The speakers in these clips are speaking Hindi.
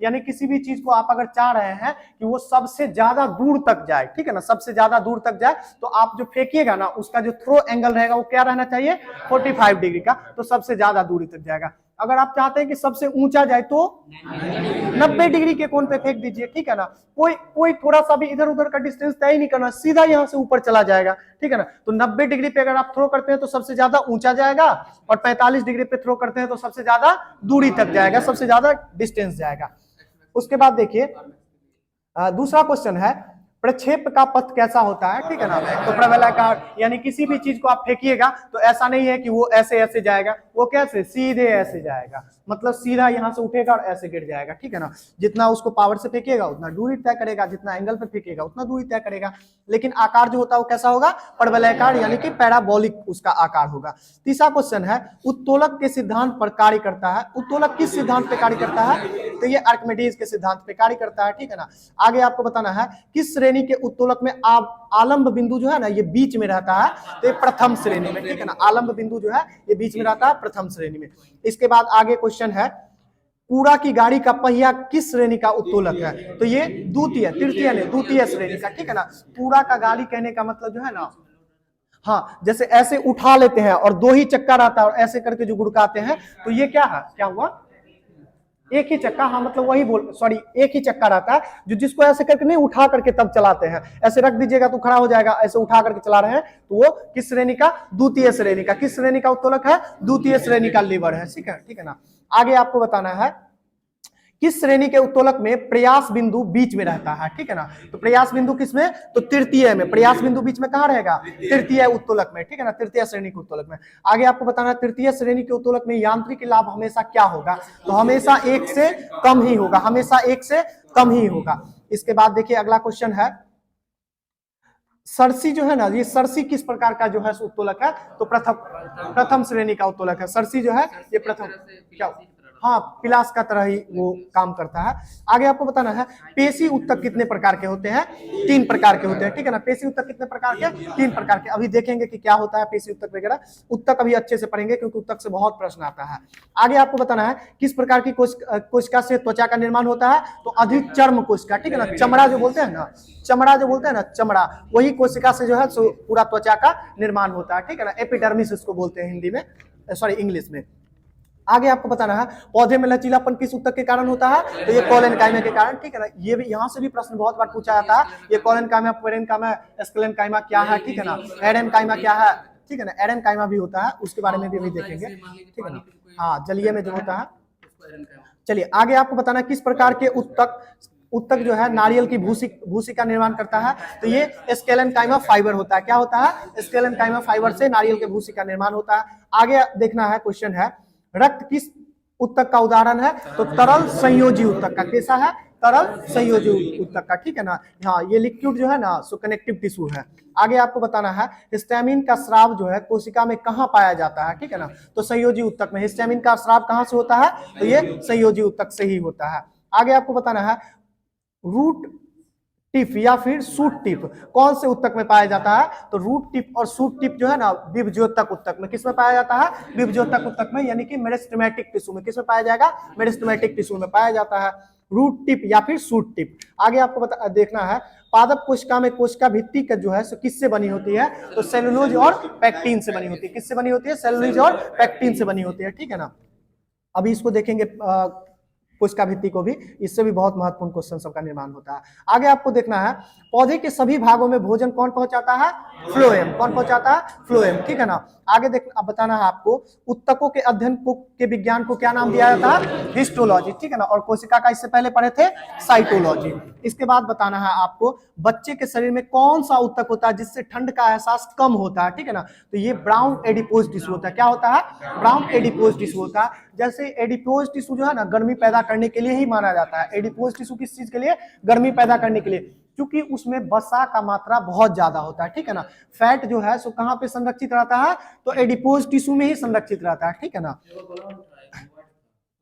यानी किसी भी चीज को आप अगर चाह रहे हैं कि वो सबसे ज्यादा दूर तक जाए, ठीक है ना, सबसे ज्यादा दूर तक जाए, तो आप जो फेंकिएगा ना उसका जो थ्रो एंगल रहेगा वो क्या रहना चाहिए, 45 डिग्री का, तो सबसे ज्यादा दूरी तक जाएगा। अगर आप चाहते हैं कि सबसे ऊंचा जाए तो 90 डिग्री के कोण पे फेंक दीजिए, ठीक है ना, कोई कोई थोड़ा सा भी इधर उधर का डिस्टेंस तय नहीं करना, सीधा यहाँ से ऊपर चला जाएगा, ठीक है ना। तो 90 डिग्री पे अगर आप थ्रो करते हैं तो सबसे ज्यादा ऊंचा जाएगा, और 45 डिग्री पे थ्रो करते हैं तो सबसे ज्यादा दूरी तक जाएगा, सबसे ज्यादा डिस्टेंस जाएगा। उसके बाद देखिए दूसरा क्वेश्चन है, प्रक्षेप का पथ कैसा होता है, ठीक है ना। तो प्रबलाकार, यानी किसी भी चीज को आप फेंकिएगा तो ऐसा नहीं है कि वो ऐसे ऐसे जाएगा, वो कैसे, सीधे ऐसे जाएगा, मतलब सीधा यहाँ से उठेगा और ऐसे गिर जाएगा, ठीक है ना। जितना उसको पावर से फेंकिएगा उतना दूरी तय करेगा, जितना एंगल पे फेंकिएगा उतना दूरी तय करेगा, लेकिन आकार जो होता है वो कैसा होगा, परवलयाकार, यानी कि पैराबोलिक उसका आकार होगा। तीसरा क्वेश्चन है, उत्तोलक के सिद्धांत पर कार्य करता है। उत्तोलक किस सिद्धांत पे कार्य करता है, तो ये आर्किमिडीज के सिद्धांत पे कार्य करता है, ठीक है ना। आगे आपको बताना है, किस श्रेणी के उत्तोलक में आलंब बिंदु जो है ना ये बीच में रहता है, तो ये प्रथम श्रेणी में, ठीक है ना, आलंब बिंदु जो है ये बीच में रहता है प्रथम श्रेणी में। इसके बाद आगे क्वेश्चन है, कूड़ा की गाड़ी का पहिया किस श्रेणी का उत्तोलक है, तो ये द्वितीय, तृतीय नहीं, द्वितीय श्रेणी का, ठीक है ना। कूड़ा का गाड़ी कहने का मतलब जो है ना, हाँ, जैसे ऐसे उठा लेते हैं और दो ही चक्का रहता है और ऐसे करके जो गुड़काते हैं, तो ये क्या है, क्या हुआ, एक ही चक्का, हाँ मतलब वही सॉरी एक ही चक्का रहता है, जो जिसको ऐसे करके नहीं उठा करके तब चलाते हैं, ऐसे रख दीजिएगा तो खड़ा हो जाएगा, ऐसे उठा करके चला रहे हैं तो वो किस श्रेणी का, द्वितीय श्रेणी का। किस श्रेणी का उत्तोलक है, द्वितीय श्रेणी का लीवर है, ठीक है ना। आगे आपको बताना है, किस श्रेणी के उत्तोलक में प्रयास बिंदु बीच में रहता है, ठीक है ना। तो प्रयास बिंदु किसमें, तो तृतीय में, प्रयास बिंदु बीच में कहां रहेगा, तृतीय उत्तोलक में, ठीक है ना, तृतीय श्रेणी के उत्तोलक में। आगे आपको बताना है, तृतीय श्रेणी के उत्तोलक में यांत्रिक लाभ हमेशा क्या होगा, तो हमेशा एक से कम ही होगा, हमेशा एक से कम ही होगा। इसके बाद देखिए अगला क्वेश्चन है, सरसी जो है ना, ये सरसी किस प्रकार का जो है उत्तोलक है, तो प्रथम श्रेणी का उत्तोलक है। सरसी जो है ये प्रथम, क्या, हाँ पिलास का तरह ही वो काम करता है। आगे आपको बताना है, पेशी उत्तक कितने प्रकार के होते हैं, 3 प्रकार के होते हैं, ठीक है ना। पेशी उत्तक कितने प्रकार के, 3 प्रकार के। अभी देखेंगे कि क्या होता है पेशी उत्तक वगैरह, उत्तक अभी अच्छे से पढ़ेंगे क्योंकि उत्तक से बहुत प्रश्न आता है। आगे आपको बताना है, किस प्रकार की कोशिका से त्वचा का निर्माण होता है, तो अधिचर्म कोशिका, ठीक है ना, चमड़ा जो बोलते हैं ना, चमड़ा जो बोलते हैं ना, चमड़ा, वही कोशिका से जो है पूरा त्वचा का निर्माण होता है, ठीक है ना। एपिडर्मिस इसको बोलते हैं हिंदी में, सॉरी इंग्लिश में। आगे आपको बताना है, पौधे में लचीलापन किस उत्तक के कारण होता है, तो ये कोलेनकाइमा के कारण, ठीक है ना। ये भी यहाँ से भी प्रश्न बहुत बार पूछा जाता है, ये कोलेनकाइमा, पेरेनकाइमा, स्क्लेनकाइमा क्या है, ठीक है ना, एडेनकाइमा क्या है, ठीक है ना, एडेनकाइमा भी होता है, उसके बारे में भी अभी देखेंगे, ठीक है ना। हाँ, जलीय में जो होता है। चलिए आगे आपको बताना, किस प्रकार के उत्तक जो है नारियल की भूसी का निर्माण करता है, तो ये स्केलेनकाइमा फाइबर होता है। क्या होता है, स्केलेनकाइमा फाइबर से नारियल के भूसी का निर्माण होता है। आगे देखना है, क्वेश्चन है, रक्त किस उत्तक का उदाहरण है, तो तरल संयोजी उत्तक का। कैसा है, तरल संयोजी उत्तक का, ठीक है ना। हाँ, ये लिक्विड जो है ना सो कनेक्टिव टिश्यू है। आगे आपको बताना है, हिस्टामिन का स्राव जो है कोशिका में कहाँ पाया जाता है, ठीक है ना, तो संयोजी उत्तक में। हिस्टामिन का स्राव कहाँ से होता है, तो ये संयोजी उत्तक से ही होता है। आगे आपको बताना है, रूट टिप या फिर सूट टिप कौन से उत्तक में पाया जाता है, तो रूट टिप और सूट टिप जो है ना विभज्योतक उत्तक में। किसमें पाया जाता है, विभज्योतक उत्तक में, यानी कि मेरिस्टेमेटिक टिश्यू में। किसमें पाया जाएगा, मेरिस्टेमेटिक टिश्यू में पाया जाता है, रूट टिप या फिर सूट टिप। आगे आपको देखना है, पादप कोशिका में कोशिका भित्ति का जो है सो किससे बनी होती है, तो सेलुलोज और पेक्टिन से बनी होती है। किससे बनी होती है, सेलुलोज और पेक्टिन से बनी होती है, ठीक है ना। अभी इसको देखेंगे कोशिका भित्ति को भी, इससे भी बहुत महत्वपूर्ण क्वेश्चन सबका निर्माण होता है। आगे आपको देखना है, पौधे के सभी भागों में भोजन कौन पहुंचाता है, फ्लोएम। कौन पहुंचाता है, फ्लोएम, ठीक है ना। आगे अब बताना है आपको, उत्तकों के अध्ययन के विज्ञान को क्या नाम दिया जाता है, हिस्टोलॉजी, ठीक है ना। और कोशिका का इससे पहले पढ़े थे साइटोलॉजी। इसके बाद बताना है आपको, बच्चे के शरीर में कौन सा उत्तक होता है जिससे ठंड का एहसास कम होता है, ठीक है ना, तो ये ब्राउन एडिपोज टिश्यू होता है। क्या होता है, ब्राउन एडिपोज टिश्यू होता है। जैसे एडिपोज टिश्यू जो है ना गर्मी पैदा करने के लिए ही माना जाता है। एडिपोज टिश्यू किस चीज के लिए, गर्मी पैदा करने के लिए, क्योंकि उसमें वसा का मात्रा बहुत ज्यादा होता है, ठीक है ना। फैट जो है सो कहां पे संरक्षित रहता है, तो एडिपोज टिश्यू में ही संरक्षित रहता है, ठीक है ना।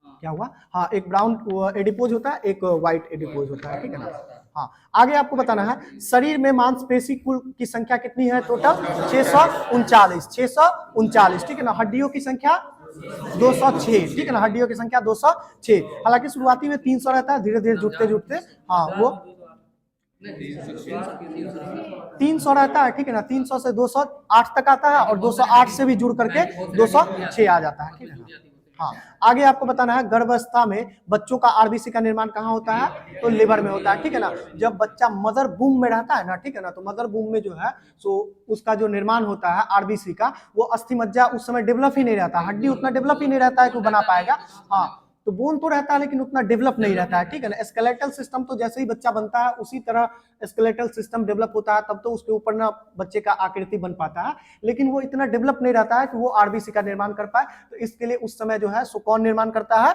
क्या हुआ, हाँ, एक ब्राउन एडिपोज होता है, एक व्हाइट एडिपोज होता है, ठीक है ना। हाँ, आगे आपको बताना है, शरीर में मांसपेशी कुल की संख्या कितनी है, टोटल 639, 639, ठीक है ना। हड्डियों की संख्या 206, ठीक है ना, हड्डियों की संख्या 206। हालांकि शुरुआती में 300 रहता है, धीरे धीरे जुड़ते जुड़ते हाँ वो 300 रहता है, ठीक है ना, 300 से 208 तक आता है और 208 से भी जुड़ करके 206 आ जाता है, ठीक है ना। हाँ, आगे आपको बताना है गर्भावस्था में बच्चों का आरबीसी का निर्माण कहाँ होता है, तो लिवर में होता है, ठीक है ना। जब बच्चा मदर बूम में रहता है ना, ठीक है ना, तो मदर बूम में जो है सो उसका जो निर्माण होता है आरबीसी का, वो अस्थि मज्जा उस समय डेवलप ही नहीं रहता, हड्डी उतना डेवलप ही नहीं रहता है कि वो बना पाएगा। हाँ, तो बोन तो रहता है लेकिन उतना डेवलप नहीं रहता है, ठीक है ना। स्केलेटल सिस्टम तो जैसे ही बच्चा बनता है उसी तरह स्केलेटल सिस्टम डेवलप होता है, तब तो उसके ऊपर ना बच्चे का आकृति बन पाता है, लेकिन वो इतना डेवलप नहीं रहता है कि वो आरबीसी का निर्माण कर पाए। तो इसके लिए उस समय जो है सो कौन निर्माण करता है,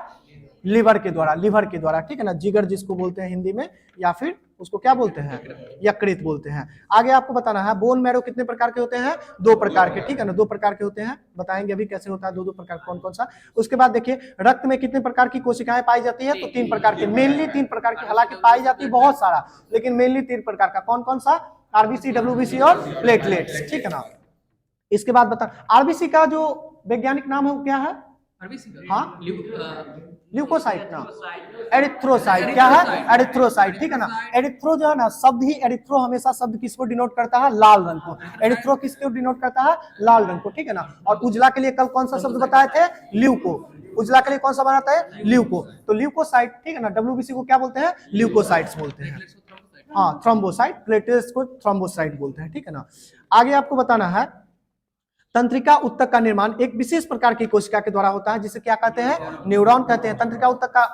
लिवर के द्वारा, ठीक है ना, जिगर जिसको बोलते हैं हिंदी में, या फिर उसको क्या बोलते हैं, यकृत बोलते हैं। आगे आपको बताना है बोन मैरो कितने प्रकार के होते हैं, 2 प्रकार के, ठीक है ना, 2 प्रकार के होते हैं, बताएंगे अभी कैसे होता है 2 प्रकार, कौन कौन सा। उसके बाद देखिए रक्त में कितने प्रकार की कोशिकाएं पाई जाती है, तो 3 प्रकार की, मेनली 3 प्रकार की, हालांकि पाई जाती है बहुत सारा, लेकिन मेनली 3 प्रकार का, कौन कौन सा, आरबीसी, डब्ल्यूबीसी और प्लेटलेट्स, ठीक है ना। इसके बाद बता आरबीसी का जो वैज्ञानिक नाम है वो क्या है, हाँ ल्यूकोसाइट ना, एरिथ्रोसाइट, क्या है, एरिथ्रोसाइट, ठीक है ना। एरिथ्रो जो है ना शब्द ही, एरिथ्रो हमेशा शब्द किसको डिनोट करता है, लाल रंग को, एरिथ्रो किसको डिनोट करता है, लाल रंग को, ठीक है ना। और उजला के लिए कल कौन सा शब्द बताए थे, ल्यूको, उजला के लिए कौन सा बनाता है, ल्यूको, तो ल्यूकोसाइट, ठीक है ना। डब्ल्यूबीसी को क्या बोलते हैं, ल्यूकोसाइट्स बोलते हैं, हाँ थ्रोम्बोसाइट, प्लेटलेट्स को थ्रोम्बोसाइट बोलते हैं, ठीक है ना। आगे आपको बताना है तंत्रिका उत्तक का निर्माण एक विशेष प्रकार की कोशिका के द्वारा होता है जिसे क्या कहते हैं, न्यूरॉन कहते हैं। तंत्रिका उत्तक का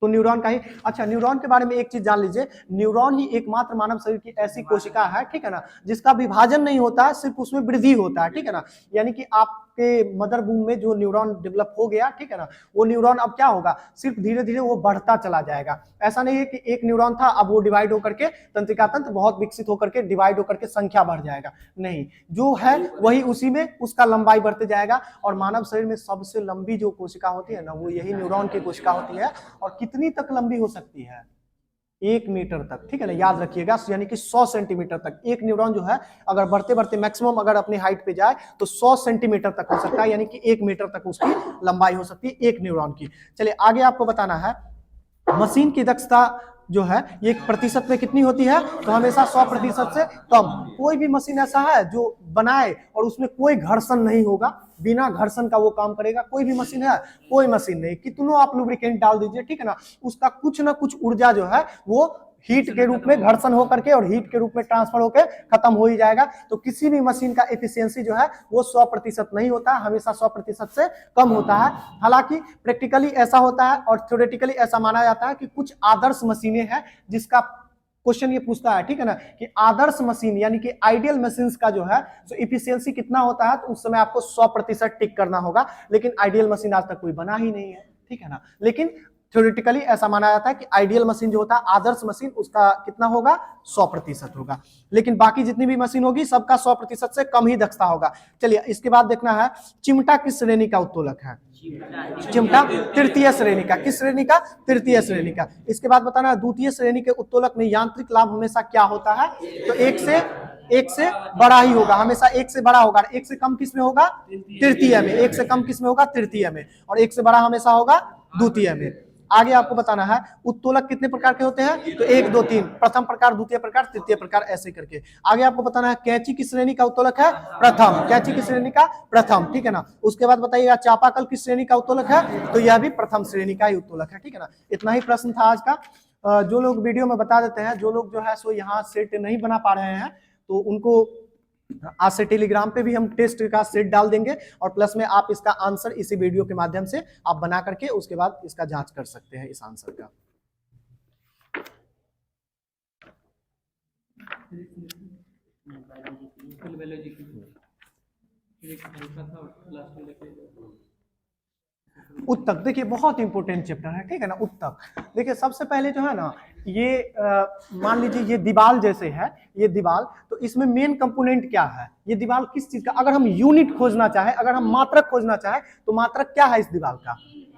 तो न्यूरॉन का ही, अच्छा न्यूरॉन के बारे में एक चीज जान लीजिए, न्यूरॉन ही एकमात्र मानव शरीर की ऐसी कोशिका है, ठीक है ना, जिसका विभाजन नहीं होता है, सिर्फ उसमें वृद्धि होता है, ठीक है ना। यानी कि आपके मदर वूम में जो न्यूरॉन डेवलप हो गया, ठीक है ना, वो न्यूरॉन अब क्या होगा, सिर्फ धीरे धीरे वो बढ़ता चला जाएगा। ऐसा नहीं है कि एक न्यूरॉन था अब वो डिवाइड होकर के तंत्रिका तंत्र बहुत विकसित होकर के डिवाइड होकर के संख्या बढ़ जाएगा, नहीं, जो है वही उसी में उसका लंबाई बढ़ते जाएगा। और मानव शरीर में सबसे लंबी जो कोशिका होती है ना, वो यही न्यूरॉन की कोशिका होती है। और कितनी तक लंबी हो सकती है, 1 मीटर तक, ठीक है ना, याद रखिएगा, यानी कि 100 सेंटीमीटर तक एक न्यूरॉन जो है अगर बढ़ते बढ़ते मैक्सिमम अगर अपनी हाइट पे जाए तो 100 सेंटीमीटर तक हो सकता है, यानी कि 1 मीटर तक उसकी लंबाई हो सकती है एक न्यूरॉन की। चलिए आगे आपको बताना है मशीन की दक्षता जो है ये प्रतिशत में कितनी होती है, तो हमेशा 100% से कम। कोई भी मशीन ऐसा है जो बनाए और उसमें कोई घर्षण नहीं होगा, बिना घर्षण का वो काम करेगा, कोई भी मशीन है, कोई मशीन नहीं, कितनों आप लुब्रिकेंट डाल दीजिए, ठीक है ना, उसका कुछ ना कुछ ऊर्जा जो है वो हीट के रूप में घर्षण होकर के और हीट के रूप में ट्रांसफर होकर खत्म हो ही जाएगा। तो किसी भी मशीन का एफिशिएंसी जो है वो 100% नहीं होता, हमेशा 100% से कम होता है। हालांकि प्रैक्टिकली ऐसा होता है और थ्योरेटिकली ऐसा माना जाता है कि कुछ आदर्श मशीनें हैं जिसका क्वेश्चन ये पूछता है, ठीक है ना, कि आदर्श मशीन यानी कि आइडियल मशीन्स का जो है तो इफिशियंसी कितना होता है, तो उस समय आपको 100% टिक करना होगा। लेकिन आइडियल मशीन आज तक कोई बना ही नहीं है, ठीक है ना। लेकिन थ्योरेटिकली ऐसा माना जाता है कि आइडियल मशीन जो होता है, आदर्श मशीन, उसका कितना होगा, 100% होगा। लेकिन बाकी जितनी भी मशीन होगी सबका 100% से कम ही दक्षता होगा। चलिए इसके बाद देखना है चिमटा किस श्रेणी का उत्तोलक है, चिमटा तृतीय श्रेणी का, किस श्रेणी का, तृतीय श्रेणी का। इसके बाद बताना है द्वितीय श्रेणी के उत्तोलक में यांत्रिक लाभ हमेशा क्या होता है, तो एक से बड़ा ही होगा, हमेशा एक से बड़ा होगा। एक से कम किस में होगा, तृतीय में, एक से कम किस में होगा, तृतीय में, और एक से बड़ा हमेशा होगा द्वितीय में। आगे आपको बताना है उत्तोलक कितने प्रकार के होते हैं, तो 1 2 3, प्रथम प्रकार, द्वितीय प्रकार, तृतीय प्रकार, ऐसे करके। आगे आपको बताना है कैंची किस श्रेणी का उत्तोलक है, प्रथम, कैंची किस श्रेणी का, प्रथम, ठीक है ना। उसके बाद बताइएगा चापाकल किस श्रेणी का उत्तोलक है, तो यह भी प्रथम श्रेणी का ही उत्तोलक है, ठीक है ना। इतना ही प्रश्न था आज का। जो लोग वीडियो में बता देते हैं, जो लोग जो है सो यहाँ सेट नहीं बना पा रहे हैं, तो उनको आज से टेलीग्राम पे भी हम टेस्ट का सेट डाल देंगे, और प्लस में आप इसका आंसर इसी वीडियो के माध्यम से आप बना करके उसके बाद इसका जांच कर सकते हैं इस आंसर का। उत्तक देखिए बहुत इंपॉर्टेंट चैप्टर है, ठीक है ना। उत्तक देखिए सबसे पहले जो है ना, ये मान लीजिए ये दीवाल जैसे है, ये दीवाल, तो इसमें मेन कंपोनेंट क्या है, ये दीवाल किस चीज का, अगर हम यूनिट खोजना चाहे, अगर हम मात्रक खोजना चाहे, तो मात्रक क्या है इस दीवाल का,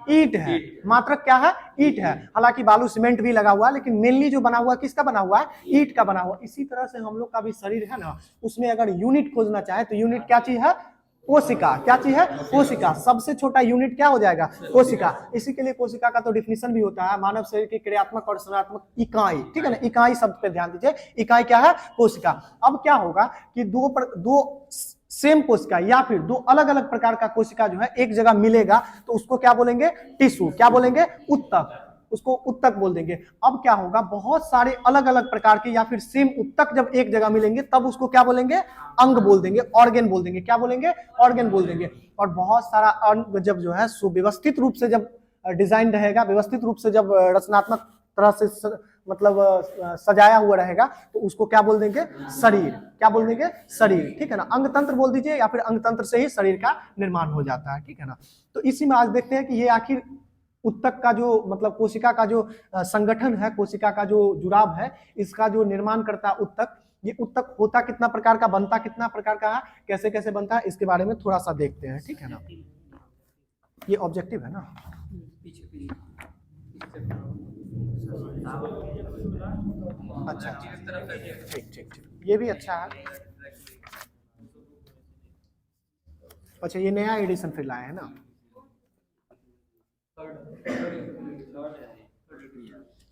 ईंट है। मात्रक क्या है, ईंट है। हालांकि बालू सीमेंट भी लगा हुआ है, लेकिन मेनली जो बना हुआ किसका बना हुआ है, ईंट का बना हुआ। इसी तरह से हम लोग का भी शरीर है ना, उसमें अगर यूनिट खोजना चाहे तो यूनिट क्या चीज है, कोशिका। क्या चीज है? कोशिका। सबसे छोटा यूनिट क्या हो जाएगा? कोशिका। इसी के लिए कोशिका का तो डिफिनीशन भी होता है, मानव शरीर की क्रियात्मक और संरचनात्मक इकाई, ठीक है ना, इकाई शब्द पे ध्यान दीजिए। इकाई क्या है? कोशिका। अब क्या होगा कि दो सेम कोशिका या फिर दो अलग अलग प्रकार का कोशिका जो है एक जगह मिलेगा तो उसको क्या बोलेंगे? टिश्यू। क्या बोलेंगे? उत्तक। उसको उत्तक बोल देंगे। अब क्या होगा, बहुत सारे अलग अलग प्रकार के या फिर सेम उत्तक जब एक जगह मिलेंगे तब उसको क्या बोलेंगे? अंग बोल देंगे, ऑर्गेन बोल देंगे। क्या बोलेंगे? ऑर्गेन बोल देंगे। और बहुत सारा अंग जब जो है सुव्यवस्थित रूप से जब डिजाइन रहेगा, व्यवस्थित रूप से जब रचनात्मक तरह से मतलब सजाया हुआ रहेगा तो उसको क्या बोल देंगे? शरीर। क्या बोल देंगे? शरीर। ठीक है ना, अंग तंत्र बोल दीजिए या फिर अंग तंत्र से ही शरीर का निर्माण हो जाता है। ठीक है ना, तो इसी में आज देखते हैं कि ये आखिर उत्तक का जो मतलब कोशिका का जो संगठन है, कोशिका का जो जुड़ाव है, इसका जो निर्माण करता है उत्तक, ये उत्तक होता कितना प्रकार का, बनता कितना प्रकार का है, कैसे कैसे बनता है, इसके बारे में थोड़ा सा देखते हैं। ठीक है ना, ये ऑब्जेक्टिव है ना। अच्छा, ठीक ठीक ठीक, ये भी अच्छा है। अच्छा, ये नया एडिशन फिर लाए हैं ना।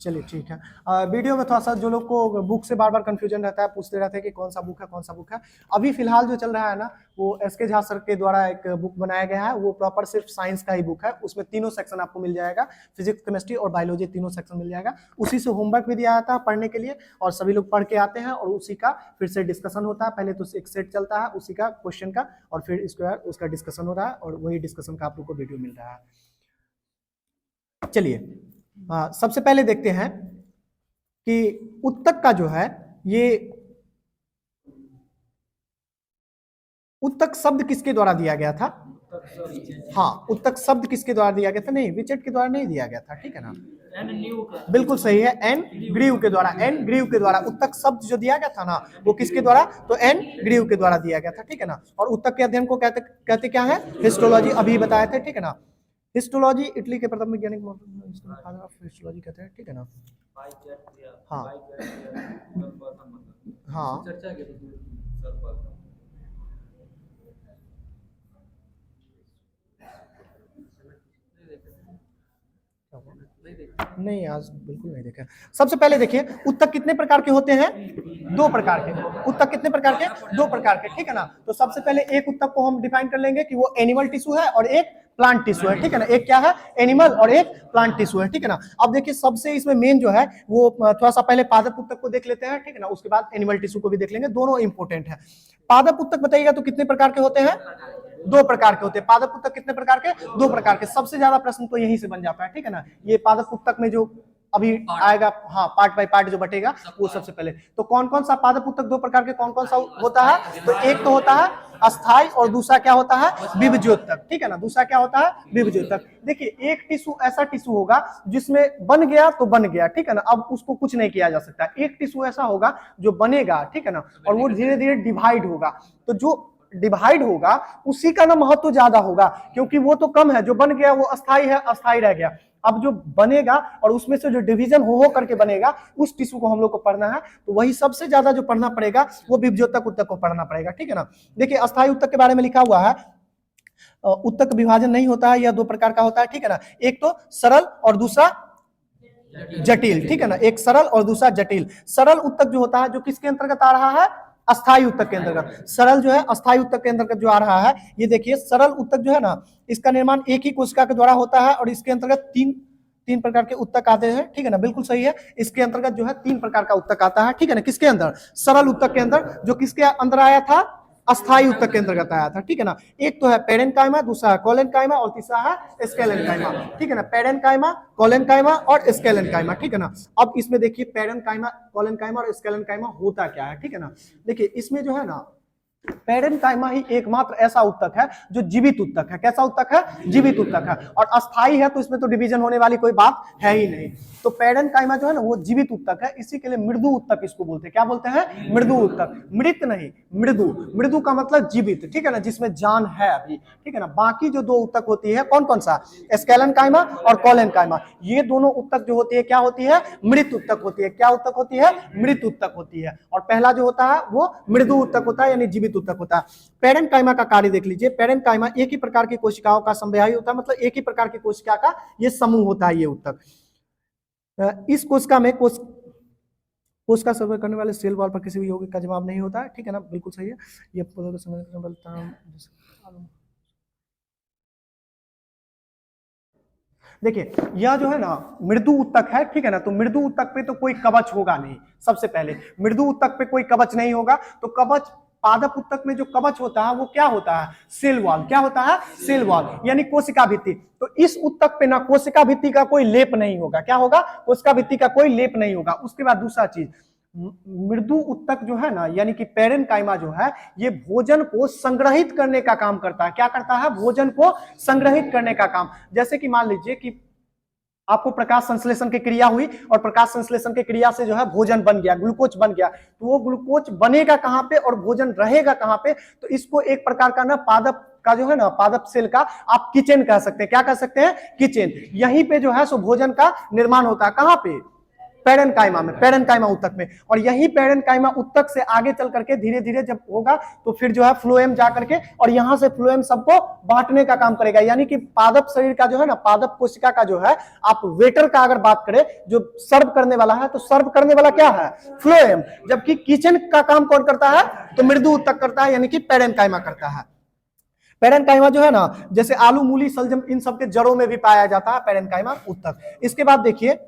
चलिए ठीक है। वीडियो में थोड़ा सा जो लोग को बुक से बार बार कंफ्यूजन रहता है, पूछते रहते हैं कि कौन सा बुक है कौन सा बुक है, अभी फिलहाल जो चल रहा है ना वो एसके झा सर के द्वारा एक बुक बनाया गया है, वो प्रॉपर सिर्फ साइंस का ही बुक है। उसमें तीनों सेक्शन आपको मिल जाएगा, फिजिक्स, केमिस्ट्री और बायोलॉजी तीनों सेक्शन मिल जाएगा। उसी से होमवर्क भी दिया जाता है पढ़ने के लिए और सभी लोग पढ़ के आते हैं और उसी का फिर से डिस्कशन होता है। पहले तो एक सेट चलता है उसी का क्वेश्चन का और फिर इसके बाद उसका डिस्कशन हो रहा है और वही डिस्कशन का आप लोग को वीडियो मिल रहा है। चलिए सबसे पहले देखते हैं कि उत्तक का जो है, ये उत्तक शब्द किसके द्वारा दिया गया था? हाँ, उत्तक शब्द किसके द्वारा दिया गया था? नहीं, विचट के द्वारा नहीं दिया गया था। ठीक है ना, बिल्कुल सही है, एन ग्रीव के द्वारा। एन ग्रीव के द्वारा उत्तक शब्द जो दिया गया था ना वो किसके द्वारा? तो एन ग्रीव के द्वारा दिया गया था। ठीक है ना, और उत्तक के अध्ययन को कहते क्या है? हिस्टोलॉजी। अभी बताए थे। ठीक है ना, हिस्टोलॉजी इटली के प्रथम वैज्ञानिक हिस्टोलॉजी कहते हैं। ठीक है ना, हाँ हाँ, नहीं आज बिल्कुल नहीं देखा। सबसे पहले देखिए उत्तक कितने प्रकार के होते हैं? दो प्रकार के। उत्तक कितने प्रकार के? दो प्रकार के। ठीक है ना, तो सबसे पहले एक उत्तक को हम डिफाइन कर लेंगे कि वो एनिमल टिश्यू है और एक प्लांट टिश्यू है। ठीक है ना, एक क्या है? एनिमल और एक प्लांट टिश्यू है। ठीक है ना, अब देखिए सबसे इसमें मेन जो है वो थोड़ा सा पहले पादप उत्तक को देख लेते हैं। ठीक है ना, उसके बाद एनिमल टिश्यू को भी देख लेंगे, दोनों इंपोर्टेंट है। पादप उत्तक बताइएगा तो कितने प्रकार के होते हैं? दो प्रकार के होते हैं। पादप उत्तक कितने प्रकार के? दो प्रकार के। सबसे ज्यादा प्रश्न तो यहीं से बन जाता है। ठीक है ना, ये पादप उत्तक में जो अभी आएगा, हाँ पार्ट बाय पार्ट जो बटेगा वो सबसे पहले। तो कौन कौन सा पादप उत्तक दो प्रकार के कौन कौन सा होता है? तो एक तो होता है अस्थाई और दूसरा क्या होता है? विभज्योतक। ठीक है ना, दूसरा क्या होता है? विभज्योतक। देखिए एक टिश्यू ऐसा टिश्यू होगा जिसमें बन गया तो बन गया। ठीक है ना, अब उसको कुछ नहीं किया जा सकता। एक टिश्यू ऐसा होगा जो बनेगा, ठीक है ना, और वो धीरे धीरे डिवाइड होगा। तो जो डिवाइड होगा उसी का ना महत्व ज्यादा होगा, क्योंकि वो तो कम है, जो बन गया वो अस्थाई है, अस्थाई रह गया। अब जो बनेगा और उसमें से जो डिवीजन हो करके बनेगा उस टिश्यू को हम लोग को पढ़ना है, तो वही सबसे ज्यादा जो पढ़ना पड़ेगा वो विभज्योतक उत्तक को पढ़ना पड़ेगा। ठीक है ना, देखिए अस्थाई उत्तक के बारे में लिखा हुआ है, उत्तक विभाजन नहीं होता है, यह दो प्रकार का होता है। ठीक है ना, एक तो सरल और दूसरा जटिल। ठीक है ना, एक सरल और दूसरा जटिल। सरल उत्तक जो होता है जो किसके अंतर्गत आ रहा है? अस्थाई उत्तक के अंतर्गत। सरल जो है अस्थाई उत्तक के अंतर्गत जो आ रहा है। ये देखिए सरल उत्तक जो है ना, इसका निर्माण एक ही कोशिका के द्वारा होता है और इसके अंतर्गत तीन प्रकार के उत्तक आते हैं। ठीक है ना, बिल्कुल सही है, इसके अंतर्गत जो है तीन प्रकार का उत्तक आता है। ठीक है ना, किसके अंदर? सरल उत्तक के अंदर, जो किसके अंदर आया था? अस्थाई उत्तक के अंतर्गत आया था। ठीक है ना, एक तो है पेरेन्काइमा, दूसरा है कोलेन्काइमा और तीसरा है स्केलेन्काइमा। ठीक है ना, पेरेन्काइमा, कोलेन्काइमा और स्केलेन्काइमा। ठीक है ना, अब इसमें देखिए पेरेन्काइमा, कोलेन्काइमा और स्केलेन्काइमा होता क्या है? ठीक है ना, देखिए इसमें जो है ना पेरेन्काइमा ही एकमात्र ऐसा उत्तक है जो जीवित उत्तक है। कैसा उत्तक है? जीवित उत्तक है, और अस्थाई है तो इसमें तो डिवीजन होने वाली कोई बात है ही नहीं। तो पेरेन्काइमा जो है ना वो जीवित उत्तक है, इसी के लिए मृदु उत्तक इसको बोलते हैं। क्या बोलते हैं? मृदु उत्तक। मृत नहीं, मृदु। मृदु का मतलब जीवित। ठीक है ना, जिसमें जान है अभी। ठीक है ना, बाकी जो दो उत्तक होती है कौन कौन सा? स्केलेन्काइमा और कोलेन्काइमा। ये दोनों उत्तक जो होती है क्या होती है? मृत उत्तक होती है। क्या उत्तक होती है? मृत उत्तक होती है। और पहला जो होता है वो मृदु उत्तक होता है, यानी जीवित ऊतक होता है। पेरेन्काइमा का कार्य देख लीजिए, पेरेन्काइमा एक ही प्रकार की कोशिकाओं का समव्यायी होता है, मतलब एक ही प्रकार की कोशिका का ये समूह होता है ये ऊतक। इस कोशिका में कोशिका सर्वे करने वाले सेल वॉल पर किसी भी यौगिक का जवाब नहीं होता है, ठीक है ना, बिल्कुल सही है। ये देखिए यह जो है ना मृदु ऊतक है, ठीक है ना, तो मृदु ऊतक पे तो कोई कवच होगा नहीं। सबसे पहले मृदु ऊतक पे कोई कवच नहीं होगा, तो कवच पादप ऊतक में जो कवच होता है वो क्या होता है, सेल वॉल। क्या होता है, सेल वॉल, यानी कोशिका भित्ति। तो इस ऊतक पे ना कोशिका भित्ति का कोई लेप नहीं होगा। क्या होगा, कोशिका भित्ति का कोई लेप नहीं होगा। उसके बाद दूसरा चीज, मृदु ऊतक जो है ना, यानी कि पेरेन्काइमा जो है, ये भोजन को संग्रहित करने का काम करता है। क्या करता है, भोजन को संग्रहित करने का काम। जैसे कि मान लीजिए कि आपको प्रकाश संश्लेषण की क्रिया हुई और प्रकाश संश्लेषण की क्रिया से जो है भोजन बन गया, ग्लूकोज बन गया, तो वो ग्लूकोज बनेगा कहां पे और भोजन रहेगा कहां पे, तो इसको एक प्रकार का ना पादप का जो है ना, पादप सेल का आप किचन कह सकते हैं। क्या कह सकते हैं, किचन। यहीं पे जो है सो भोजन का निर्माण होता है। कहां पे, पेरेन्काइमा में, पेरेन्काइमा ऊतक में। और यही पेरेन्काइमा ऊतक से आगे चल करके धीरे धीरे जब होगा तो फिर जो है फ्लोएम जा करके और यहां से फ्लोएम सबको बांटने का काम करेगा। यानी कि पादप शरीर का जो है ना, पादप कोशिका का जो है, आप वेटर का अगर बात करें जो सर्व करने वाला है, तो सर्व करने वाला क्या है, फ्लोएम। जबकि किचन का काम कौन करता है, तो मृदु ऊतक करता है, यानी कि पेरेन्काइमा करता है। पेरेन्काइमा जो है ना, जैसे आलू मूली सलजम इन सबके जड़ों में भी पाया जाता है पेरेन्काइमा ऊतक। इसके बाद देखिए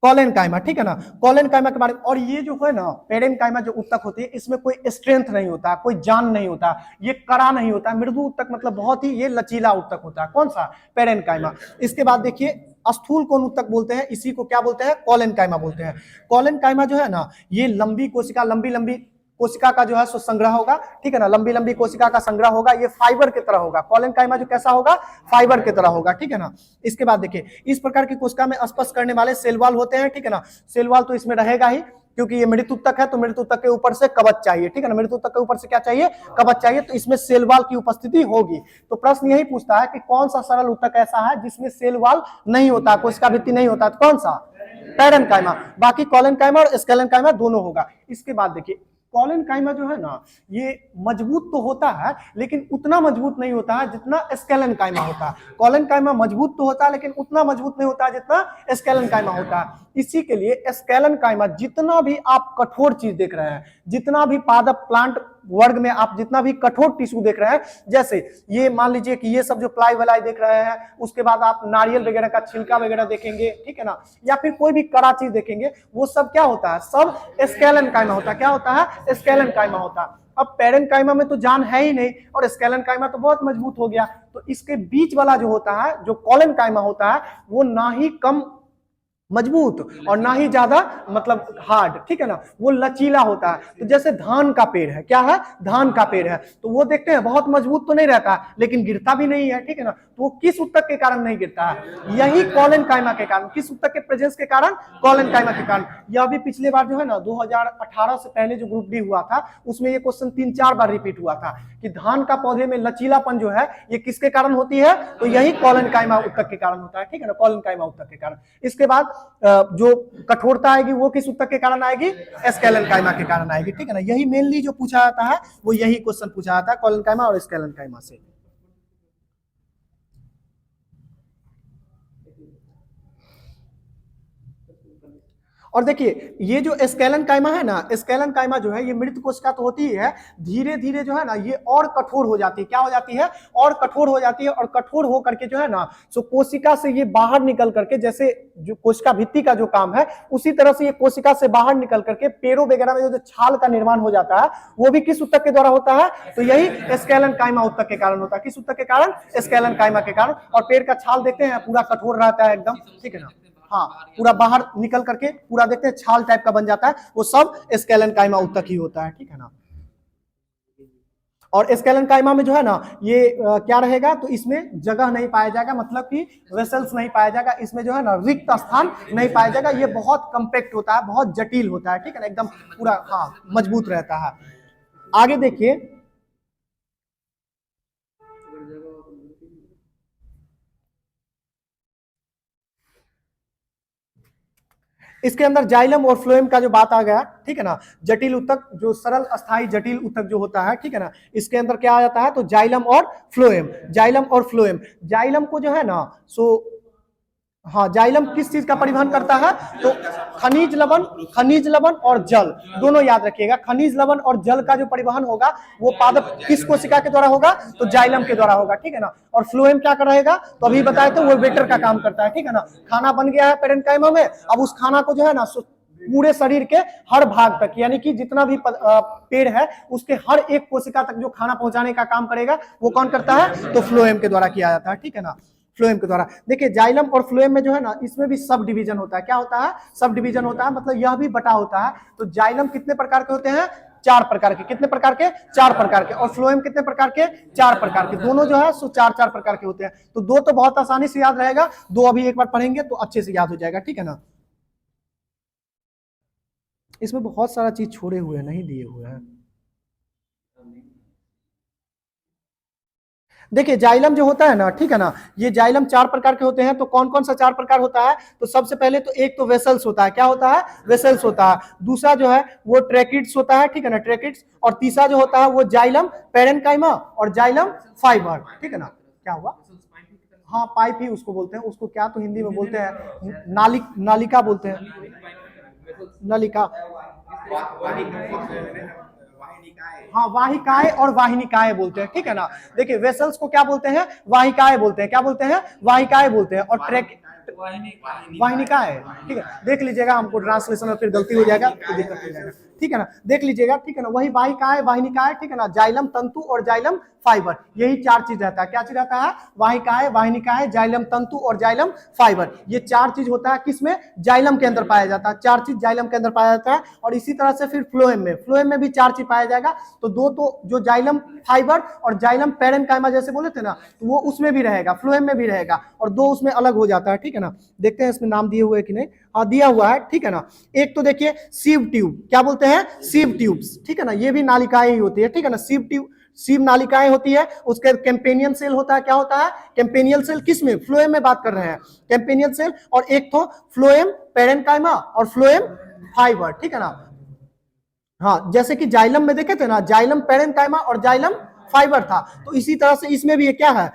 कॉलेनकाइमा, ठीक है ना, कॉलेनकाइमा के बारे में। और ये जो है ना पेरेन्काइमा जो ऊतक होती है, इसमें कोई स्ट्रेंथ नहीं होता, कोई जान नहीं होता, ये कड़ा नहीं होता। मृदु ऊतक मतलब बहुत ही ये लचीला ऊतक होता है। कौन सा, पेरेन्काइमा। इसके बाद देखिए स्थूल कोन ऊतक बोलते हैं, इसी को क्या बोलते हैं, कॉलेनकाइमा बोलते हैं। कॉलेनकाइमा जो है ना, ये लंबी कोशिका, लंबी लंबी कोशिका का जो है सो संग्रह होगा, ठीक है ना, लंबी लंबी कोशिका का संग्रह होगा। ये फाइबर की तरह होगा, कॉलेनकाइमा जो कैसा होगा, फाइबर की तरह होगा, ठीक है ना। इसके बाद देखिए इस प्रकार की कोशिका में स्पर्श करने वाले सेल वॉल होते हैं, ठीक है ना। सेल वॉल तो इसमें रहेगा ही, क्योंकि ये मृत ऊतक है, तो मृत ऊतक के ऊपर से कवच चाहिए, ठीक है ना, मृत ऊतक के ऊपर से क्या चाहिए, कवच चाहिए, तो इसमें सेल वॉल की उपस्थिति होगी। तो प्रश्न यही पूछता है कि कौन सा सरल ऊतक ऐसा है जिसमें सेल वॉल नहीं होता, कोशिका भित्ति नहीं होता, तो कौन सा, पेरेन्काइमा। बाकी कॉलेनकाइमा और स्केलेनकाइमा दोनों होगा। इसके बाद देखिए कॉलेनकाइमा जो है ना, ये मजबूत तो होता है लेकिन उतना मजबूत नहीं होता है जितना स्केलेनकाइमा होता है। कॉलेनकाइमा मजबूत तो होता है लेकिन उतना मजबूत नहीं होता है जितना स्केलेनकाइमा होता है। इसी के लिए स्केलेनकाइमा, जितना भी आप कठोर चीज देख रहे हैं, जितना भी पादप प्लांट वर्ग में आप जितना भी कठोर टिश्यू देख रहे हैं, जैसे ये मान लीजिए कि ये सब जो प्लाई वलाई देख रहे हैं, उसके बाद आप नारियल वगैरह का छिलका वगैरह देखेंगे, ठीक है ना, या फिर कोई भी कड़ा चीज देखेंगे, वो सब क्या होता है, सब स्केलेनकाइमा होता है। क्या होता है, स्केलेनकाइमा होता है। अब पेरेन्काइमा में तो जान है ही नहीं और स्केलेनकाइमा तो बहुत मजबूत हो गया, तो इसके बीच वाला जो होता है, जो कॉलेनकाइमा होता है, वो ना ही कम मजबूत और ना ही ज्यादा मतलब हार्ड, ठीक है ना, वो लचीला होता है। तो जैसे धान का पेड़ है, क्या है, धान का पेड़ है, तो वो देखते हैं बहुत मजबूत तो नहीं रहता लेकिन गिरता भी नहीं है, ठीक है ना। तो वो किस ऊतक के कारण नहीं गिरता है, यही कॉलेनकाइमा के कारण। किस ऊतक के प्रेजेंस के कारण, कॉलेनकाइमा के कारण। यह भी पिछले बार जो है ना 2018 से पहले जो ग्रुप डी हुआ था, उसमें ये क्वेश्चन 3-4 बार रिपीट हुआ था कि धान का पौधे में लचीलापन जो है ये किसके कारण होती है, तो यही कॉलेनकाइमा ऊतक के कारण होता है, ठीक है ना, कॉलेनकाइमा ऊतक के कारण। इसके बाद जो कठोरता आएगी वो किस ऊतक के कारण आएगी, स्केलेनकाइमा के कारण आएगी, ठीक है ना। यही मेनली जो पूछा जाता है वो यही क्वेश्चन पूछा जाता है कॉलेनकाइमा और स्केलेनकाइमा से। और देखिए ये जो स्केलेनकाइमा है ना, स्केलेनकाइमा जो है ये मृत कोशिका तो होती ही है, धीरे धीरे जो है ना ये और कठोर हो जाती है। क्या हो जाती है, और कठोर हो जाती है। और कठोर हो करके जो है ना, सो कोशिका से ये बाहर निकल करके, जैसे जो कोशिका भित्ति का जो काम है उसी तरह से ये कोशिका से बाहर निकल करके पेड़ों वगैरह में जो छाल का निर्माण हो जाता है, वो भी किस ऊतक के द्वारा होता है, तो यही स्केलेनकाइमा ऊतक के कारण होता है। किस ऊतक के कारण, स्केलेनकाइमा के कारण। और पेड़ का छाल देखते हैं पूरा कठोर रहता है एकदम, ठीक है ना, हाँ, पूरा बाहर निकल करके पूरा देखते हैं छाल टाइप का बन जाता है, वो सब स्केलेनकाइमा ऊतक ही होता है, ठीक है ना। और स्केलेनकाइमा में जो है ना ये क्या रहेगा, तो इसमें जगह नहीं पाया जाएगा, मतलब कि वेसल्स नहीं पाया जाएगा, इसमें जो है ना रिक्त स्थान नहीं पाया जाएगा। ये बहुत कम्पैक्ट होता है, बहुत जटिल होता है, ठीक है ना, एकदम पूरा हाँ मजबूत रहता है। आगे देखिए इसके अंदर जाइलम और फ्लोएम का जो बात आ गया, ठीक है ना, जटिल ऊतक, जो सरल अस्थाई जटिल ऊतक जो होता है, ठीक है ना, इसके अंदर क्या आ जाता है, तो जाइलम और फ्लोएम, जाइलम और फ्लोएम। जाइलम को जो है ना, सो हाँ, जाइलम किस चीज का परिवहन करता है, तो खनिज लवण और जल दोनों याद रखिएगा। खनिज लवण और जल का जो परिवहन होगा वो पादप किस कोशिका के द्वारा होगा, तो जाइलम के द्वारा होगा, ठीक है ना। और फ्लोएम क्या कर रहेगा, तो अभी बताए तो वो वेटर का काम करता है, ठीक है ना। खाना बन गया है पेरेन्काइमा में, अब उस खाना को जो है ना पूरे शरीर के हर भाग तक, यानी कि जितना भी पेड़ है उसके हर एक कोशिका तक जो खाना पहुंचाने का काम करेगा वो कौन करता है, तो फ्लोएम के द्वारा किया जाता है, ठीक है ना, फ्लोएम के द्वारा। देखिए जाइलम और फ्लोएम में जो है ना, इसमें भी सब डिवीजन होता है। क्या होता है, सब डिवीजन होता है, मतलब यह भी बटा होता है। तो जाइलम कितने प्रकार के होते हैं, 4 प्रकार के। कितने प्रकार के, 4 प्रकार के। और फ्लोएम कितने प्रकार के, 4 प्रकार के। दोनों जो है सो 4 प्रकार के होते हैं। तो 2 तो बहुत आसानी से याद रहेगा, 2 अभी एक बार पढ़ेंगे तो अच्छे से याद हो जाएगा, ठीक है ना। इसमें बहुत सारा चीज छोड़े हुए हैं, नहीं दिए हुए हैं। देखिए जाइलम जो होता है ना, ठीक है ना, ये जाइलम 4 प्रकार के होते हैं। तो कौन कौन सा 4 प्रकार होता है, तो सबसे पहले तो एक तो वेसल्स होता है। क्या होता है, वेसल्स होता है। दूसरा जो है वो ट्रैकिड्स होता है, ठीक है ना, ट्रैकिड्स। और तीसरा जो होता है वो जाइलम पेरेन्काइमा और जाइलम फाइबर, ठीक है ना। क्या हुआ, हाँ पाइप ही उसको बोलते हैं, उसको क्या तो हिंदी में बोलते हैं, नालिका बोलते हैं, नलिका। हाँ वाहिकाएं और वाहिनिकाएं बोलते हैं, ठीक है ना। देखिए वेसल्स को क्या बोलते हैं, वाहिकाएं बोलते हैं। क्या बोलते हैं, वाहिकाएं बोलते हैं। और ट्रैक वाहिनिकाएं, ठीक है, देख लीजिएगा, हमको ट्रांसलेशन में फिर गलती हो जाएगा तो दिक्कत हो जाएगा, ठीक है ना, देख लीजिएगा, ठीक है ना। वही वाहिकाएं वाहिनिकाएं, ठीक है ना, जाइलम तंतु और जाइलम फाइबर, यही 4 चीज रहता है। क्या चीज रहता है, वाहिकाएं वाहिनिकाएं, जाइलम तंतु और जाइलम फाइबर, ये 4 चीज होता है। किसमें, जाइलम के अंदर पाया जाता है, 4 चीज जाइलम के अंदर पाया जाता है। और इसी तरह से फिर फ्लोएम में भी 4 चीज पाया जाएगा। तो 2 तो जो जाइलम फाइबर और जाइलम पेरेन्काइमा जैसे बोले थे ना, तो वो उसमें भी रहेगा, फ्लोएम में भी रहेगा, और 2 उसमें अलग हो जाता है, ठीक है ना। देखते हैं इसमें नाम दिए हुए कि नहीं, हाँ दिया हुआ है, ठीक है ना। एक तो देखिए सीव ट्यूब, क्या बोलते हैं, सीव ट्यूब्स, ठीक है ना, ये भी नालिकाएं ही होती है, ठीक है ना। सीव ट्यूब, सीव नालिकाएं होती है। उसके कैंपेनियन सेल होता है। क्या होता है, कैंपेनियन सेल, किस में, फ्लोएम में बात कर रहे हैं, कैंपेनियन सेल। और एक तो फ्लोएम पेरेन्काइमा और फ्लोएम फाइबर, ठीक है ना। हाँ जैसे कि जाइलम में देखे थे ना, जाइलम पेरेन्काइमा और जाइलम फाइबर था, तो इसी तरह से इसमें भी क्या है,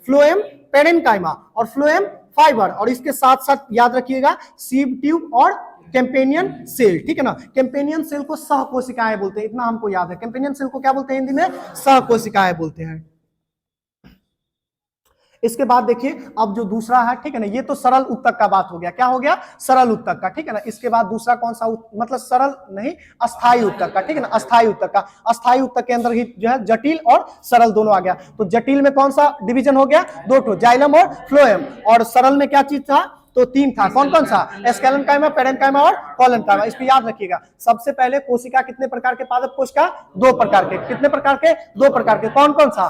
फ्लोएम पेरेन्काइमा और फ्लोएम फाइबर। और इसके साथ साथ याद रखिएगा सीव ट्यूब और कैंपेनियन सेल, ठीक है ना। कैंपेनियन सेल को सहकोशिकाएं बोलते हैं, इतना हमको याद है। कैंपेनियन सेल को क्या बोलते हैं हिंदी में, सहकोशिकाएं बोलते हैं। इसके बाद देखिए अब जो दूसरा है, ठीक है ना, ये तो सरल उत्तक का बात हो गया। क्या हो गया, सरल उत्तक का, ठीक है ना। इसके बाद दूसरा कौन सा मतलब सरल नहीं, अस्थाई उत्तक का, ठीक है ना, अस्थाई उत्तक का। अस्थाई उत्तक के अंदर ही जो है जटिल और सरल दोनों आ गया। तो जटिल में कौन सा डिवीजन हो गया, 2 ठो, जाइलम और फ्लोएम। और सरल में क्या चीज था, तो 3 था। कौन कौन सा, एस्केलेनकाइमा, पेरेन्काइमा और कोलेनकाइमा। इसको याद रखिएगा। सबसे पहले कोशिका कितने प्रकार के, पादप कोशिका 2 प्रकार के। कितने प्रकार के, 2 प्रकार के। कौन कौन सा,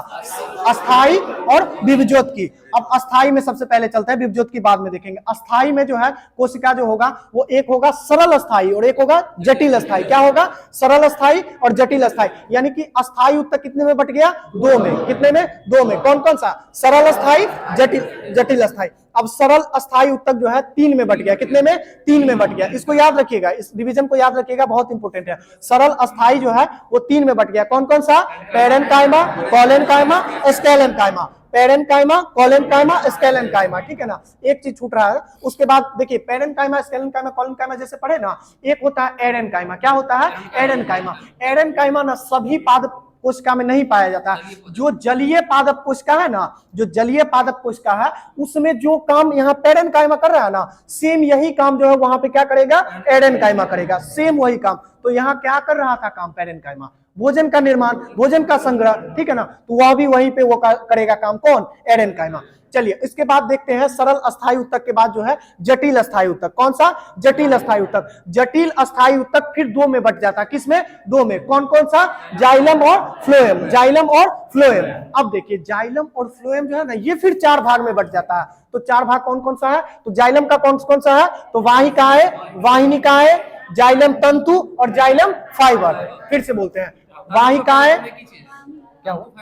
अस्थाई और विभज्योत की। अब अस्थाई में सबसे पहले चलता है, विभज्योत की बाद में देखेंगे। अस्थाई में जो है कोशिका जो होगा वो एक होगा सरल अस्थाई और एक होगा जटिल अस्थाई। क्या होगा, सरल अस्थाई और जटिल अस्थाई। यानी कि अस्थाई उत्तक कितने में बट गया, 2 में। कितने में, 2 में। कौन कौन सा, सरल अस्थाई, जटिल अस्थाई। अब सरल अस्थाई उत्तक जो है 3 में बट गया। कितने में, 3 में बट गया। इसको याद रखिएगा, इस डिवीजन को याद रखिएगा, बहुत इंपॉर्टेंट है। सरल अस्थाई जो है वो 3 में बट गया। कौन कौन सा, पेरेन्काइमा, कोलेनकाइमा, स्केलेनकाइमा। पेरेन्काइमा, कोलेनकाइमा, स्केलेनकाइमा, ठीक है ना। एक चीज छूट रहा है। उसके बाद देखिए पेरेन्काइमा, स्केलेनकाइमा, कोलेनकाइमा जैसे पढ़े ना, एक होता है एरेनकाइमा। क्या होता है, एरेनकाइमा। एरेनकाइमा ना सभी पादप कोशिका में नहीं पाया जाता। जो जलीय पादप कोशिका है ना, जो जलीय पादप कोशिका है, उसमें जो काम यहाँ पेरेन्काइमा कर रहा है ना, सेम यही काम जो है वहां पे क्या करेगा, एरेन्काइमा करेगा। सेम वही काम। तो यहाँ क्या कर रहा था काम पेरेन्काइमा, भोजन का निर्माण, भोजन का संग्रह, ठीक है ना। तो वह भी वहीं पे वो करेगा काम, कौन, एरेन्काइमा। चलिए इसके बाद देखते हैं सरल अस्थाई उत्तक के बाद जो है जटिल अस्थाई उत्तक। कौन सा, जटिल अस्थाई उत्तक। जटिल अस्थाई उत्तक फिर 2 में बट जाता है। किसमें, 2 में। कौन कौन सा, जाइलम और फ्लोएम, जाइलम और फ्लोएम। अब देखिए जाइलम और फ्लोएम जो है ना, ये फिर 4 भाग में बट जाता है। तो 4 भाग कौन कौन सा है, तो जाइलम का कौन कौन सा है, तो वाहिकाएं, वाहिनिकाएं, जाइलम तंतु और जाइलम फाइबर। फिर से बोलते हैं, वाहिकाएं, क्या हो,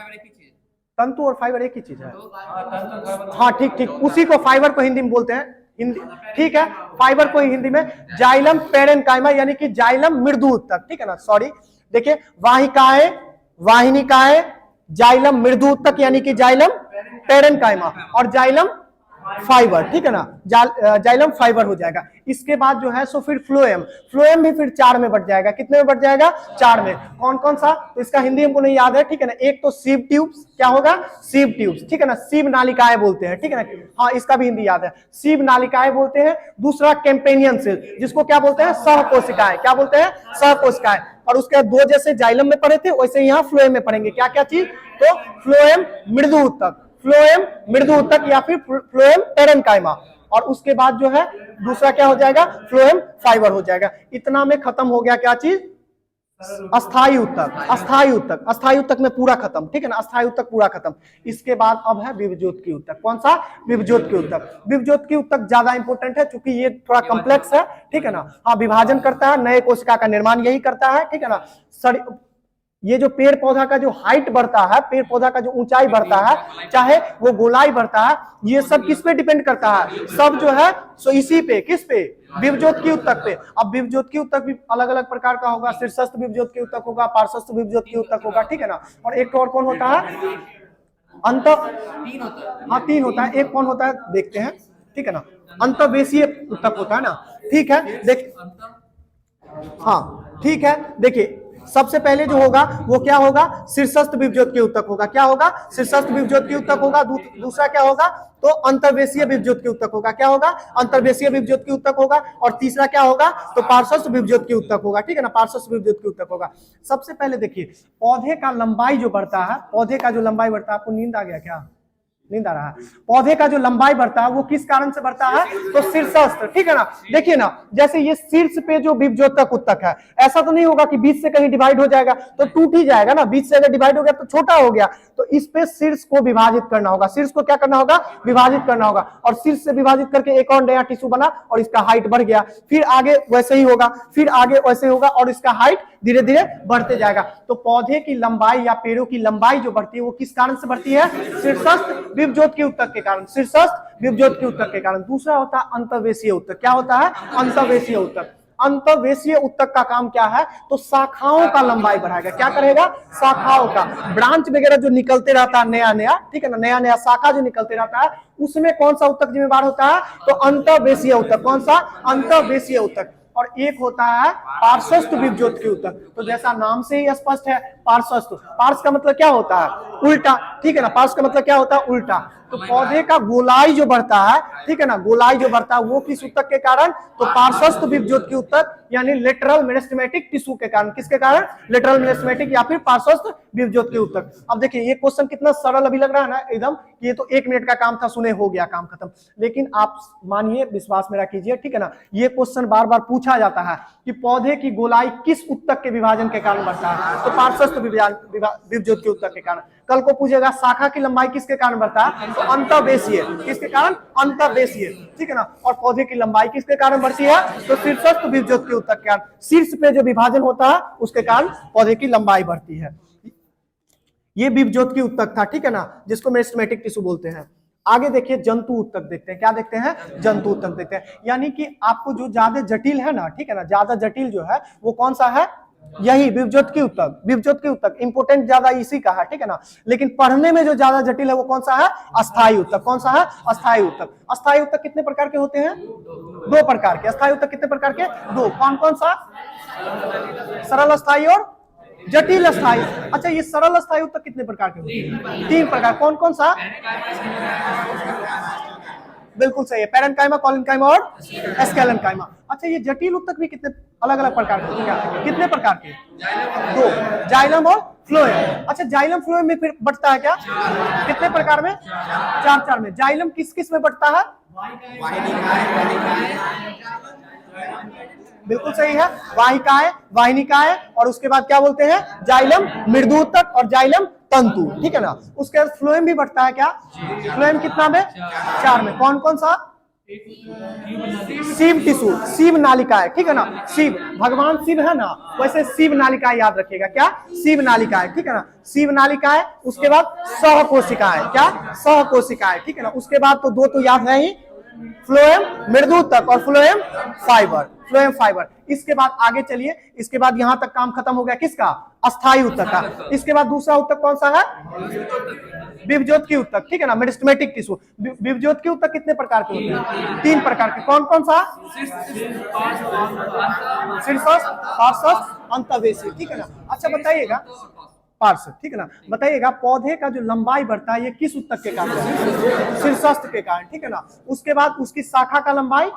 तंतु और फाइबर एक ही चीज है। हाँ ठीक ठीक, उसी को फाइबर को हिंदी में बोलते हैं। हिंदी, ठीक है, फाइबर को हिंदी में जाइलम पेरेन्काइमा यानी कि जाइलम मृदु उत्तक, ठीक है ना, सॉरी, देखिए वाहिकाएं, वाहिनिकाएं, जाइलम मृदु उत्तक यानी कि जाइलम पेरेन्काइमा और जाइलम फाइबर, ठीक है ना, जाइलम फाइबर हो जाएगा। इसके बाद जो है सो फिर फ्लोएम, फ्लोएम भी फिर 4 में बढ़ जाएगा, कितने में बढ़ जाएगा, 4 में। कौन कौन सा, तो इसका हिंदी हमको नहीं याद है, ठीक है ना, एक तो सीव ट्यूब्स, क्या होगा, सीव ट्यूब्स, ठीक है ना, सीव नालिकाएं बोलते हैं, ठीक है ना, हाँ इसका भी हिंदी याद है, सीव नालिकाएं बोलते हैं। दूसरा कैंपेनियन सेल, जिसको क्या बोलते हैं, सहकोशिकाएं, क्या बोलते हैं, सहकोशिकाएं। और उसके दो जैसे जाइलम में पढ़े थे वैसे यहाँ फ्लोएम में पढ़ेंगे, क्या क्या चीज, तो फ्लोएम मृदु उत्तक, फ्लोएम मृदु उत्तक या फिर फ्लोएम पेरेन्काइमा, और उसके बाद जो है दूसरा क्या हो जाएगा, फ्लोएम फाइबर हो जाएगा। इतना में खत्म हो गया क्या चीज, अस्थायी उत्तक, अस्थायी उत्तक, अस्थायी उत्तक में पूरा खत्म, ठीक है ना, अस्थायी उत्तक पूरा खत्म। इसके बाद अब है विभज्योत उत्तक, कौन सा, विभज्योत उत्तक। विभज्योत उत्तक ज्यादा इंपॉर्टेंट है क्योंकि ये थोड़ा कॉम्प्लेक्स है, ठीक है ना, हाँ विभाजन करता है, नए कोशिका का निर्माण यही करता है, ठीक है ना। ये जो पेड़ पौधा का जो हाइट बढ़ता है, पेड़ पौधा का जो ऊंचाई बढ़ता है, चाहे वो गोलाई बढ़ता है, ये सब किस पे डिपेंड करता है, सब जो है सो इसी पे, किस पे, विभज्योत उत्तक पे। अब विभज्योत उत्तक भी अलग अलग प्रकार का होगा, शीर्षस्थ विभज्योत उत्तक होगा, पार्श्वस्थ विभज्योत उत्तक होगा, ठीक है ना। और एक और कौन होता है, अंत, हाँ 3 होता है, एक कौन होता है देखते हैं, ठीक है ना, अंतर्वेशीय उत्तक होता है ना, ठीक है, देख, हाँ ठीक है, देखिए सबसे पहले जो होगा वो क्या होगा, शीर्षस्थ विभज्योत उत्तक होगा, क्या होगा, शीर्षस्थ विभज्योत उत्तक होगा। दूसरा क्या होगा, तो अंतर्वेशीय विभज्योत उत्तक होगा, क्या होगा, अंतर्वेशीय विभज्योत उत्तक होगा। और तीसरा क्या होगा, तो पार्श्वस्थ विभज्योत उत्तक होगा, ठीक है ना, पार्श्वस्थ विभज्योत उत्तक होगा। सबसे पहले देखिए पौधे का लंबाई जो बढ़ता है, पौधे का जो लंबाई बढ़ता है, आपको नींद आ गया क्या, नींद आ रहा है, पौधे का जो लंबाई बढ़ता है वो किस कारण से बढ़ता है, तो शीर्षस्थ, ठीक है ना। देखिए ना, जैसे ये शीर्ष पे जो विभज्योतक उत्तक है, ऐसा तो नहीं होगा कि बीच से कहीं डिवाइड हो जाएगा, तो टूट ही जाएगा ना, बीच से अगर डिवाइड हो गया तो छोटा हो गया, तो इस पे शीर्ष को विभाजित करना होगा, शीर्ष को क्या करना होगा, विभाजित करना होगा। और शीर्ष से विभाजित करके एक और नया टिश्यू बना और इसका हाइट बढ़ गया, फिर आगे वैसे ही होगा, फिर आगे वैसे होगा और इसका हाइट धीरे धीरे बढ़ते जाएगा। तो पौधे की लंबाई या पेड़ों की लंबाई जो बढ़ती है वो किस कारण से बढ़ती है, शीर्षस्थ विभज्योत उत्तक के कारण, शीर्षस्थ विभज्योत उत्तक के कारण। दूसरा होता है अंतर्वेशीय उत्तक, क्या होता है, अंतर्वेशीय उत्तक। अंतर्वेशीय उत्तक का काम क्या है, तो शाखाओं का लंबाई बढ़ाएगा, क्या करेगा, शाखाओं का, ब्रांच वगैरह जो निकलते रहता है नया नया, ठीक है ना, नया नया शाखा जो निकलते रहता है, उसमें कौन सा उत्तक जिम्मेदार होता है, तो अंतर्वेशीय उत्तक, कौन सा, अंतर्वेशीय उत्तक। और एक होता है पार्श्वस्थ विभज्योत उत्तक। तो जैसा नाम से ही स्पष्ट है, पार्श्वस्थ, पार्श्व का मतलब क्या होता है, उल्टा, ठीक है ना, पार्श्व का मतलब क्या होता है, उल्टा। तो पौधे का गोलाई जो बढ़ता है, ठीक है ना, गोलाई जो बढ़ता है वो किस उत्तक के कारण, तो पार्श्वस्थ विभज्योत उत्तक यानी लेटरल मेरिस्टेमेटिक टिश्यू के कारण, किसके कारण, लेटरल मेरिस्टेमेटिक या फिर पार्श्वस्थ विभज्योत उत्तक। अब देखिए ये क्वेश्चन कितना सरल अभी लग रहा है ना एकदम, ये तो 1 मिनट का काम था, सुने हो गया काम खत्म। लेकिन आप मानिए, विश्वास मेरा कीजिए, ठीक है ना, ये क्वेश्चन बार बार पूछा जाता है कि पौधे की गोलाई किस उत्तक के विभाजन के कारण बढ़ता है, तो पार्श्वस्थ विभज्योत उत्तक के कारण। कल को पूछेगा शाखा की लंबाई किसके कारण बढ़ता है, तो अंतर्वेशीय, किसके कारण, अंतर्वेशीय, ठीक है ना। और पौधे की लंबाई किसके कारण बढ़ती है, तो शीर्षस्थ विभज्योत उत्तक के कारण, शीर्ष पे जो विभाजन होता है उसके कारण पौधे की लंबाई बढ़ती है। ये विभज्योत उत्तक था, ठीक है ना, जिसको मेरिस्टेमेटिक टिश्यू बोलते हैं। आगे देखिए जंतु उत्तक देखते हैं, क्या देखते हैं, जंतु उत्तक देखते हैं। यानी कि आपको जो ज्यादा जटिल है ना, ठीक है ना, ज्यादा जटिल जो है वो कौन सा है, यही विभज्योत उत्तक, विभज्योत उत्तक इंपोर्टेंट ज्यादा इसी का है, ठीक है ना। लेकिन पढ़ने में जो ज्यादा जटिल है वो कौन सा है, अस्थायी उत्तक, कौन सा है, अस्थायी उत्तक। अस्थायी उत्तक कितने प्रकार के होते हैं, 2 प्रकार के। अस्थायी उत्तक कितने प्रकार के, 2, कौन कौन सा, सरल अस्थायी और जटिल अस्थायी। अच्छा ये सरल अस्थायी उत्तक कितने प्रकार के होते हैं, 3 प्रकार, कौन कौन सा, बिल्कुल सही है, पेरेन्काइमा, कोलिनकाइमा और एस्केलेनकाइमा। अच्छा ये जटिल उत्तक भी कितने अलग अलग प्रकार के होते हैं, कितने प्रकार के, 2, जाइलम और फ्लोएम। अच्छा जाइलम फ्लोएम में फिर बढ़ता है क्या, कितने प्रकार में, 4 में। जाइलम किस किस में बढ़ता है, बिल्कुल सही है, वाहिकाएं, वाहिनिकाएं, और उसके बाद क्या बोलते हैं, जाइलम मृदु उत्तक और जाइलम तंतु, ठीक है ना। उसके बाद फ्लोएम भी बढ़ता है क्या, फ्लोएम कितना में, 4 में। कौन कौन सा, शिव टिश्यू, शिव नालिकाएं, ठीक है ना, शिव भगवान शिव है ना, वैसे शिव नालिकाएं याद रखिएगा, क्या, शिव नालिकाएं, ठीक है ना, शिव नालिकाएं। उसके बाद सहकोशिकाएं, क्या, सहकोशिकाएं, ठीक है ना। उसके बाद तो 2 तो याद है ही, फ्लोएम मृदु ऊतक और फ्लोएम फाइबर, फ्लोएम फाइबर। इसके बाद आगे चलिए, इसके बाद यहां तक काम खत्म हो गया किसका? अस्थायी ऊतक का। इसके बाद दूसरा ऊतक कौन सा है? विभज्योत ऊतक, ठीक है ना, मेरिस्टेमेटिक टिश्यू। विभज्योत ऊतक कितने प्रकार के होते हैं? 3 प्रकार के। कौन कौन सा? शीर्षस्थ, पार्श्वस्थ, अंतःवेशी, ठीक है ना। अच्छा बताइएगा, पार्श्व, ठीक है ना, बताइएगा पौधे का जो लंबाई बढ़ता है ये किस ऊतक के कारण? शीर्षस्थ के कारण, ठीक है ना। उसके बाद उसकी शाखा का लंबाई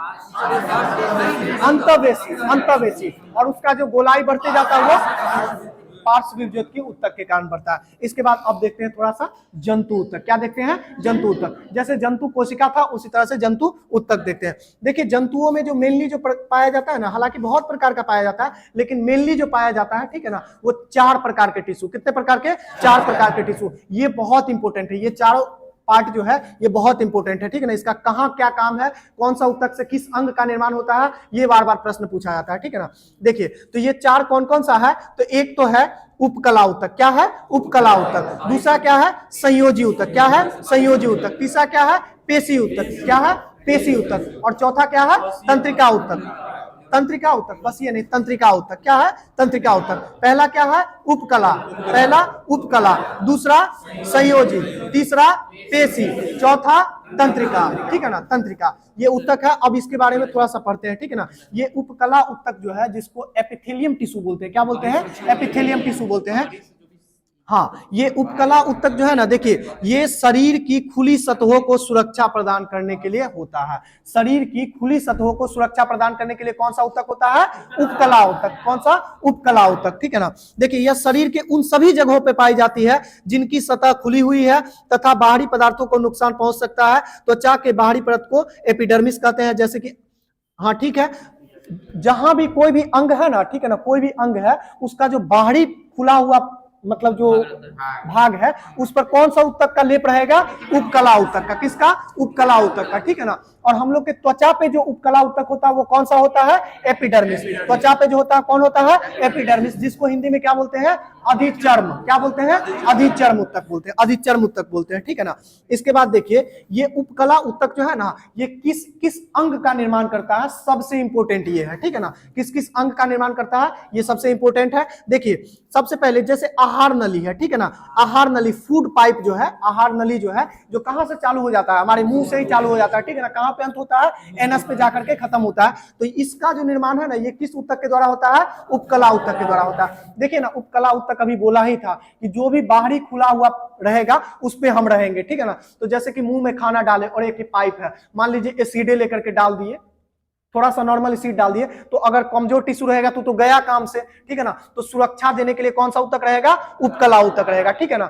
अंतःवेशी, अंतःवेशी, और उसका जो गोलाई बढ़ते जाता है वो पार्श्व विभज्योत की ऊतक के कारण बढ़ता है। इसके बाद अब देखते हैं थोड़ा सा जंतु ऊतक। क्या देखते हैं? जंतु ऊतक। जैसे जंतु कोशिका था उसी तरह से जंतु ऊतक देखते हैं। देखिए जंतुओं में जो मेनली जो पाया जाता है ना, हालांकि बहुत प्रकार का पाया जाता है, लेकिन मेनली जो पाया जाता है, ठीक है ना, वो 4 प्रकार के टिश्यू। कितने प्रकार के? 4 प्रकार के टिश्यू। ये बहुत इंपॉर्टेंट है, ये चारों पार्ट जो है ये बहुत इंपॉर्टेंट है, ठीक है ना। इसका कहाँ क्या काम है, कौन सा ऊतक से किस अंग का निर्माण होता है, ये बार बार प्रश्न पूछा जाता है, ठीक है ना। देखिए तो ये 4 कौन कौन सा है? तो एक तो है उपकला ऊतक। क्या है? उपकला ऊतक। दूसरा क्या है? संयोजी ऊतक। क्या है? संयोजी ऊतक। तीसरा क्या है? पेशी ऊतक। क्या है? पेशी ऊतक। और चौथा क्या है? तंत्रिका ऊतक। तंत्रिका ऊतक, बस ये नहीं, तंत्रिका ऊतक। क्या है? तंत्रिका ऊतक। पहला क्या है? उपकला, पहला उपकला, दूसरा संयोजी, तीसरा पेशी, चौथा तंत्रिका, ठीक है ना, तंत्रिका। ये ऊतक है। अब इसके बारे में थोड़ा सा पढ़ते हैं, ठीक है ना। ये उपकला ऊतक जो है जिसको एपिथेलियम टिश्यू बोलते हैं। क्या बोलते हैं? एपिथेलियम टिश्यू बोलते हैं। हाँ, ये उपकला ऊतक जो है ना, देखिए ये शरीर की खुली सतहों को सुरक्षा प्रदान करने के लिए होता है। शरीर की खुली सतहों को सुरक्षा प्रदान करने के लिए कौन सा ऊतक होता है? उपकला ऊतक। कौन सा? उपकला ऊतक, ठीक है ना। देखिए यह शरीर के उन सभी जगहों पे पाई जाती है जिनकी सतह खुली हुई है तथा बाहरी पदार्थों को नुकसान पहुंच सकता है। त्वचा के बाहरी परत को एपिडर्मिस कहते हैं। जैसे कि, हाँ ठीक है, जहां भी कोई भी अंग है ना, ठीक है ना, कोई भी अंग है उसका जो बाहरी खुला हुआ मतलब जो भाग है उस पर कौन सा ऊतक का लेप रहेगा? उपकला ऊतक का। किसका? उपकला ऊतक का, ठीक है ना। और हम लोग के त्वचा पे जो उपकला ऊतक होता है वो कौन सा होता है? एपिडर्मिस। त्वचा पे जो होता है कौन होता है? एपिडर्मिस, जिसको हिंदी में क्या बोलते हैं? अधिचर्म। क्या बोलते हैं? अधिचर्म ऊतक बोलते हैं, अधिचर्म ऊतक बोलते हैं, ठीक है ना। इसके बाद देखिए ये उपकला ऊतक जो है ना, ये किस किस अंग का निर्माण करता है? सबसे इंपॉर्टेंट ये है, ठीक है ना। किस किस अंग का निर्माण करता है ये सबसे इंपॉर्टेंट है। देखिए सबसे पहले जैसे आहार नली है, ठीक है ना, आहार नली, फूड पाइप जो है, आहार नली जो है, जो कहां से चालू हो जाता है? हमारे मुंह से ही चालू हो जाता है, ठीक है ना। कहां पे अंत होता है? एनस पे जाकर के खत्म होता है। तो इसका जो निर्माण है ना, ये किस ऊतक के द्वारा होता है? उपकला ऊतक के द्वारा होता है। देखिए ना, उपकला ऊतक अभी बोला ही था कि जो भी बाहरी खुला हुआ रहेगा उस पे हम रहेंगे, ठीक है ना। तो जैसे कि मुंह में खाना डाले और एक पाइप है, मान लीजिए एसिडे लेकर के डाल दिए, थोड़ा सा नॉर्मल एसिड डाल दिए, तो अगर कमजोर टिश्यू रहेगा तो गया काम से, ठीक है ना। तो सुरक्षा देने के लिए कौन सा ऊतक रहेगा? उपकला ऊतक रहेगा, ठीक है ना,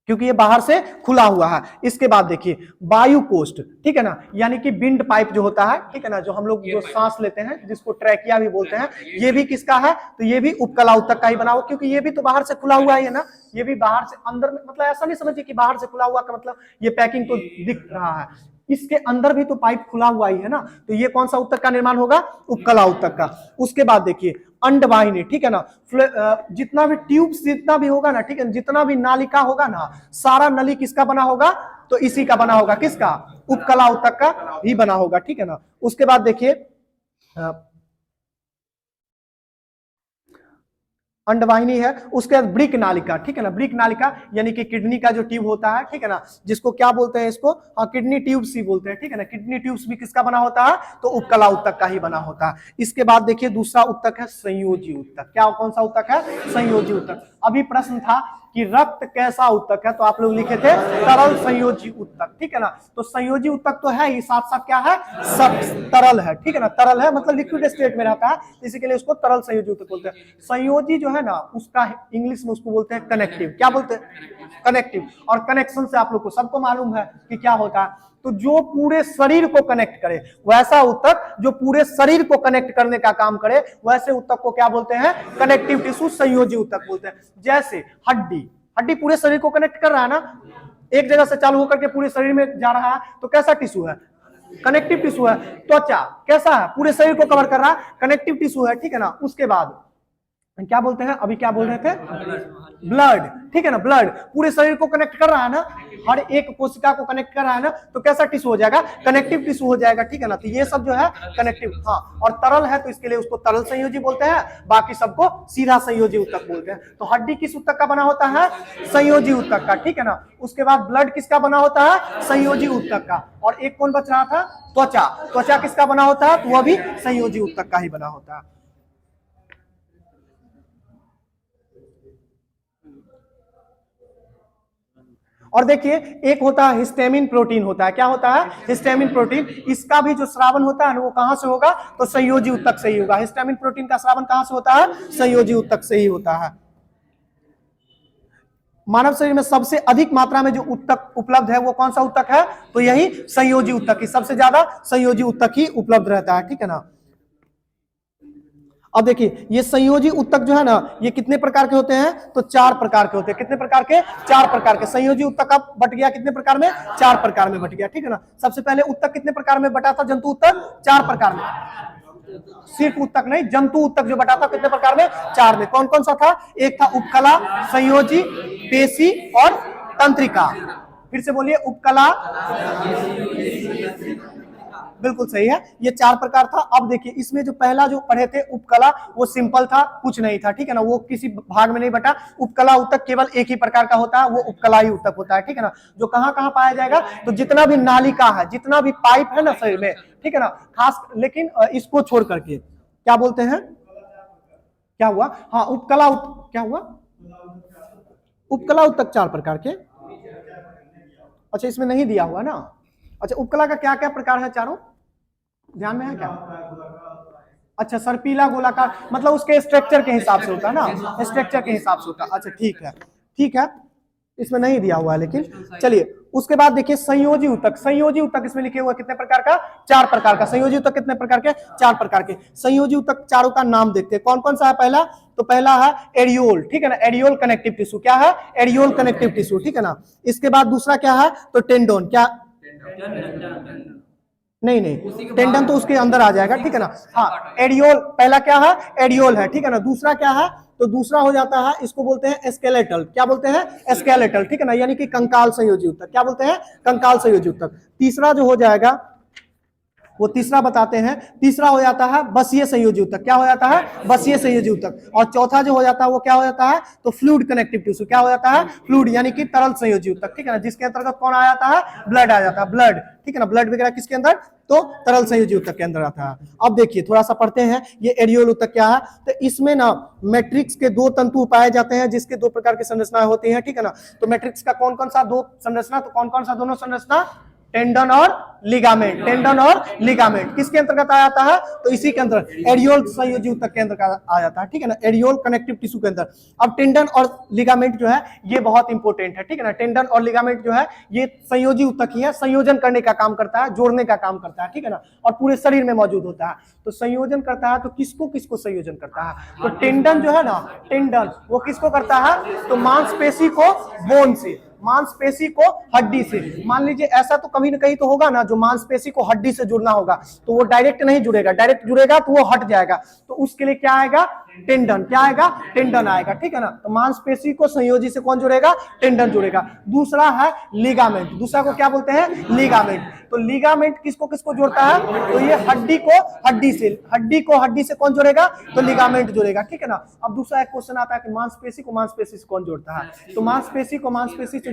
क्योंकि ये बाहर से खुला हुआ है। इसके बाद देखिए वायु कोष्ठ, ठीक है ना, यानी कि विंड पाइप जो होता है, ठीक है ना, जो हम लोग जो सांस लेते हैं जिसको ट्रैकिया भी बोलते हैं, ये भी किसका है? तो ये भी उपकला ऊतक का ही बना हुआ, क्योंकि ये भी तो बाहर से खुला हुआ है ना। ये भी बाहर से अंदर में, मतलब ऐसा नहीं समझिए कि बाहर से खुला हुआ का मतलब ये पैकिंग तो दिख रहा है, इसके अंदर भी तो पाइप खुला हुआ ही है ना। तो ये कौन सा ऊतक का निर्माण होगा? उपकला ऊतक का। उसके बाद देखिए अंडवाहिनी, ठीक है ना, जितना भी ट्यूब्स जितना भी होगा ना, ठीक है, जितना भी नालिका होगा ना, सारा नली किसका बना होगा? तो इसी का बना होगा। किसका? उपकला ऊतक का ही बना होगा, ठीक है ना। उसके बाद देखिए अंडवाहिनी है। उसके बाद ब्रिक नालिका, ठीक है ना, ब्रिक नालिका यानी कि किडनी का जो ट्यूब होता है, ठीक है ना, जिसको क्या बोलते हैं? इसको किडनी ट्यूब्स ही बोलते हैं, ठीक है ना। किडनी ट्यूब्स भी किसका बना होता है? तो उपकला ऊतक का ही बना होता है। इसके बाद देखिए दूसरा ऊतक है संयोजी ऊतक। क्या, कौन सा ऊतक है? संयोजी ऊतक। अभी प्रश्न था कि रक्त कैसा ऊतक है, तो आप लोग लिखे थे तरल संयोजी ऊतक, ठीक है ना। तो संयोजी ऊतक तो है ही, साथ साथ क्या है? सब तरल है, ठीक है ना, तरल है मतलब लिक्विड स्टेट में रहता है, इसी के लिए उसको तरल संयोजी ऊतक बोलते हैं। संयोजी जो है ना, उसका इंग्लिश में उसको बोलते हैं कनेक्टिव। क्या बोलते हैं? कनेक्टिव। और कनेक्शन से आप लोग को सबको मालूम है कि क्या होता है, तो जो पूरे शरीर को कनेक्ट करे, वैसा ऊतक जो पूरे शरीर को कनेक्ट करने का काम करे, वैसे ऊतक को क्या बोलते हैं? कनेक्टिव टिश्यू, संयोजी ऊतक बोलते हैं। जैसे हड्डी, हड्डी पूरे शरीर को कनेक्ट कर रहा है ना, एक जगह से चालू होकर के पूरे शरीर में जा रहा है, तो कैसा टिश्यू है? कनेक्टिव टिश्यू है। त्वचा कैसा है? पूरे शरीर को कवर कर रहा है, कनेक्टिव टिश्यू है, ठीक है ना। उसके बाद क्या बोलते हैं? अभी क्या बोल रहे थे? ब्लड, ठीक है ना, ब्लड पूरे शरीर को कनेक्ट कर रहा है ना, हर एक कोशिका को कनेक्ट कर रहा है ना, तो कैसा टिश्यू हो जाएगा, कनेक्टिव टिश्यू हो जाएगा, ठीक है ना। तो ये सब जो है कनेक्टिव, हाँ, और तरल है तो इसके लिए उसको तरल संयोजी बोलते हैं, बाकी सबको सीधा संयोजी ऊतक बोलते हैं। तो हड्डी किस ऊतक का बना होता है, संयोजी ऊतक का, ठीक है ना। उसके बाद ब्लड किसका बना होता है, संयोजी ऊतक का। और एक कौन बच रहा था, त्वचा, त्वचा किसका बना होता है, तो वह भी संयोजी ऊतक का ही बना होता है। और देखिए एक होता है हिस्टामिन प्रोटीन होता है, क्या होता है, हिस्टामिन प्रोटीन। इसका भी जो स्रावन होता है ना वो कहां से होगा, तो संयोजी ऊतक से ही होगा। हिस्टामिन प्रोटीन का स्रावन कहां से होता है, संयोजी ऊतक से ही होता है। मानव शरीर में सबसे अधिक मात्रा में जो ऊतक उपलब्ध है वो कौन सा ऊतक है, तो यही संयोजी ऊतक ही, सबसे ज्यादा संयोजी ऊतक ही उपलब्ध रहता है, ठीक है ना। अब देखिए ये संयोजी ऊतक जो है ना ये कितने प्रकार के होते हैं, तो 4 प्रकार के होते हैं। कितने प्रकार के, 4 प्रकार के। संयोजी ऊतक अब बट गया कितने प्रकार में, 4 प्रकार में बट गया, ठीक है ना। सबसे पहले ऊतक कितने प्रकार में बटा था, जंतु ऊतक 4 प्रकार में, सिर्फ ऊतक नहीं, जंतु ऊतक जो बटा था कितने प्रकार में, 4 में। कौन कौन सा था, एक था उपकला, संयोजी, पेशी और तंत्रिका। फिर से बोलिए, उपकला, बिल्कुल सही है, ये 4 प्रकार था। अब देखिए इसमें जो पहला जो पढ़े थे उपकला, वो सिंपल था, कुछ नहीं था, ठीक है ना, वो किसी भाग में नहीं बटा। उपकला ऊतक केवल एक ही प्रकार का होता है, वो उपकला ही ऊतक होता है, ठीक है ना। जो कहां कहां पाया जाएगा, तो जितना भी नालिका है, जितना भी पाइप है ना शरीर में, ठीक है ना, खास, लेकिन इसको छोड़ करके क्या बोलते हैं, क्या हुआ, हाँ उपकला, क्या हुआ, उपकला ऊतक 4 प्रकार के, अच्छा इसमें नहीं दिया हुआ ना। अच्छा उपकला का क्या क्या प्रकार है, चारों ध्यान में है क्या, अच्छा सर्पीला, गोलाकार, मतलब उसके स्ट्रक्चर के हिसाब से होता है ना, स्ट्रक्चर के हिसाब से होता है। अच्छा ठीक है, ठीक है, इसमें नहीं दिया हुआ है, लेकिन चलिए उसके बाद देखिए संयोजी ऊतक। संयोजी ऊतक इसमें लिखे हुए कितने प्रकार का, 4 प्रकार का। संयोजी ऊतक कितने प्रकार के, 4 प्रकार के। संयोजी ऊतक चारों का नाम देखते हैं, कौन कौन सा है। पहला, तो पहला है एरियोल, ठीक है ना, एरियोल कनेक्टिव टिश्यू, क्या है, एरियोल कनेक्टिव टिश्यू, ठीक है ना। इसके बाद दूसरा क्या है, तो टेंडोन, क्या, नहीं नहीं, टेंडन तो उसके अंदर आ जाएगा, ठीक है ना। हाँ एडियोल, पहला क्या है, एडियोल है, ठीक है ना। दूसरा क्या है, तो दूसरा हो जाता है, इसको बोलते हैं स्केलेटल, क्या बोलते हैं, स्केलेटल, ठीक है ना, यानी कि कंकाल संयोजी ऊतक, क्या बोलते हैं, कंकाल संयोजी ऊतक। तीसरा जो हो जाएगा वो तीसरा बताते हैं, तीसरा हो जाता है बसीय संयोजी ऊतक, क्या हो जाता है, बसीय संयोजी ऊतक। और चौथा जो हो जाता है वो क्या हो जाता है, तो फ्लूइड कनेक्टिव टिश्यू, क्या हो जाता है, फ्लूइड, यानी कि तरल संयोजी ऊतक, ठीक है ना, जिसके अंतर्गत कौन आ जाता है, ब्लड आ जाता है, ब्लड, ठीक है ना। ब्लड वगैरह किसके अंदर, तो तरल संयोजी ऊतक के अंदर आता है। अब देखिए थोड़ा सा पढ़ते हैं, ये एरियोल ऊतक क्या है, तो इसमें ना मैट्रिक्स के 2 तंतु पाए जाते हैं, जिसके 2 प्रकार की संरचनाएं होती हैं, ठीक है ना। तो मैट्रिक्स का कौन कौन सा 2 संरचना, तो कौन कौन सा दोनों संरचना, टेंडन और लिगामेंट, टेंडन और लिगामेंट किसके अंतर्गत आ जाता है, तो इसी के अंदर एरियोल संयोजी ऊतक के अंदर आ जाता है, ठीक है ना, एरियोल कनेक्टिव टिश्यू के अंदर। अब टेंडन और लिगामेंट जो है ये बहुत इंपॉर्टेंट है, ठीक है ना। टेंडन और लिगामेंट जो है ये संयोजी ऊतक ही है, संयोजन करने का काम करता है, जोड़ने का काम करता है, ठीक है ना, और पूरे शरीर में मौजूद होता है। तो संयोजन करता है, तो किसको किसको संयोजन करता है, तो टेंडन जो है ना, टेंडन वो किसको करता है, तो मांसपेशी को बोन से, मांसपेशी को हड्डी से। मान लीजिए ऐसा तो कभी न कहीं तो होगा ना, जो मांसपेशी को हड्डी से जुड़ना होगा तो वो डायरेक्ट नहीं जुड़ेगा, डायरेक्ट जुड़ेगा तो वो हट जाएगा, तो उसके लिए क्या आएगा, टेंडन, क्या आएगा, टेंडन आएगा, ठीक है ना। तो मांसपेशी को संयोजी से कौन जुड़ेगा, टेंडन जुड़ेगा। दूसरा है लिगामेंट, दूसरा को क्या बोलते हैं, लिगामेंट। तो लिगामेंट किसको किसको जोड़ता है, तो ये हड्डी को हड्डी से, हड्डी को हड्डी से कौन जोड़ेगा, तो लिगामेंट जुड़ेगा, ठीक है ना। अब दूसरा एक क्वेश्चन आता है कि मांसपेशी को मांसपेशी से कौन जोड़ता है, तो मांसपेशी को मांसपेशी से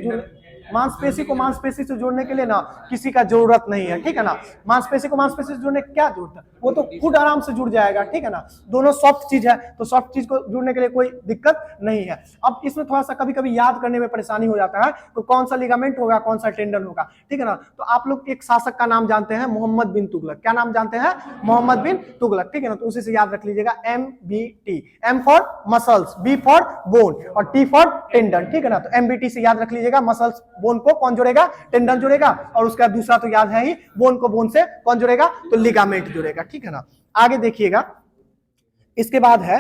मांसपेशी को मांसपेशी से जोड़ने के लिए ना किसी का जरूरत नहीं है, ठीक है ना। मांसपेशी को मांसपेशी से जोड़ने क्या जरूरत है, वो तो खुद आराम से जुड़ जाएगा, ठीक है ना। दोनों सॉफ्ट चीज है, तो सॉफ्ट चीज को जुड़ने के लिए कोई दिक्कत नहीं है। अब इसमें थोड़ा सा कभी कभी याद करने में परेशानी हो जाता है, तो कौन सा लिगामेंट होगा, कौन सा टेंडन होगा, ठीक है ना। तो आप लोग एक शासक का नाम जानते हैं, मोहम्मद बिन तुगलक, क्या नाम जानते हैं, मोहम्मद बिन तुगलक, ठीक है ना। तो उसी से याद रख लीजिएगा, MBT, M for muscles, B for bone और T फॉर टेंडन, ठीक है ना। तो MBT से याद रख लीजिएगा, मसल्स बोन को कौन जोड़ेगा, टेंडन जोड़ेगा, और उसका दूसरा तो याद है ही, बोन को बोन से कौन जोड़ेगा, तो लिगामेंट जोड़ेगा, ठीक है ना। आगे देखिएगा, इसके बाद है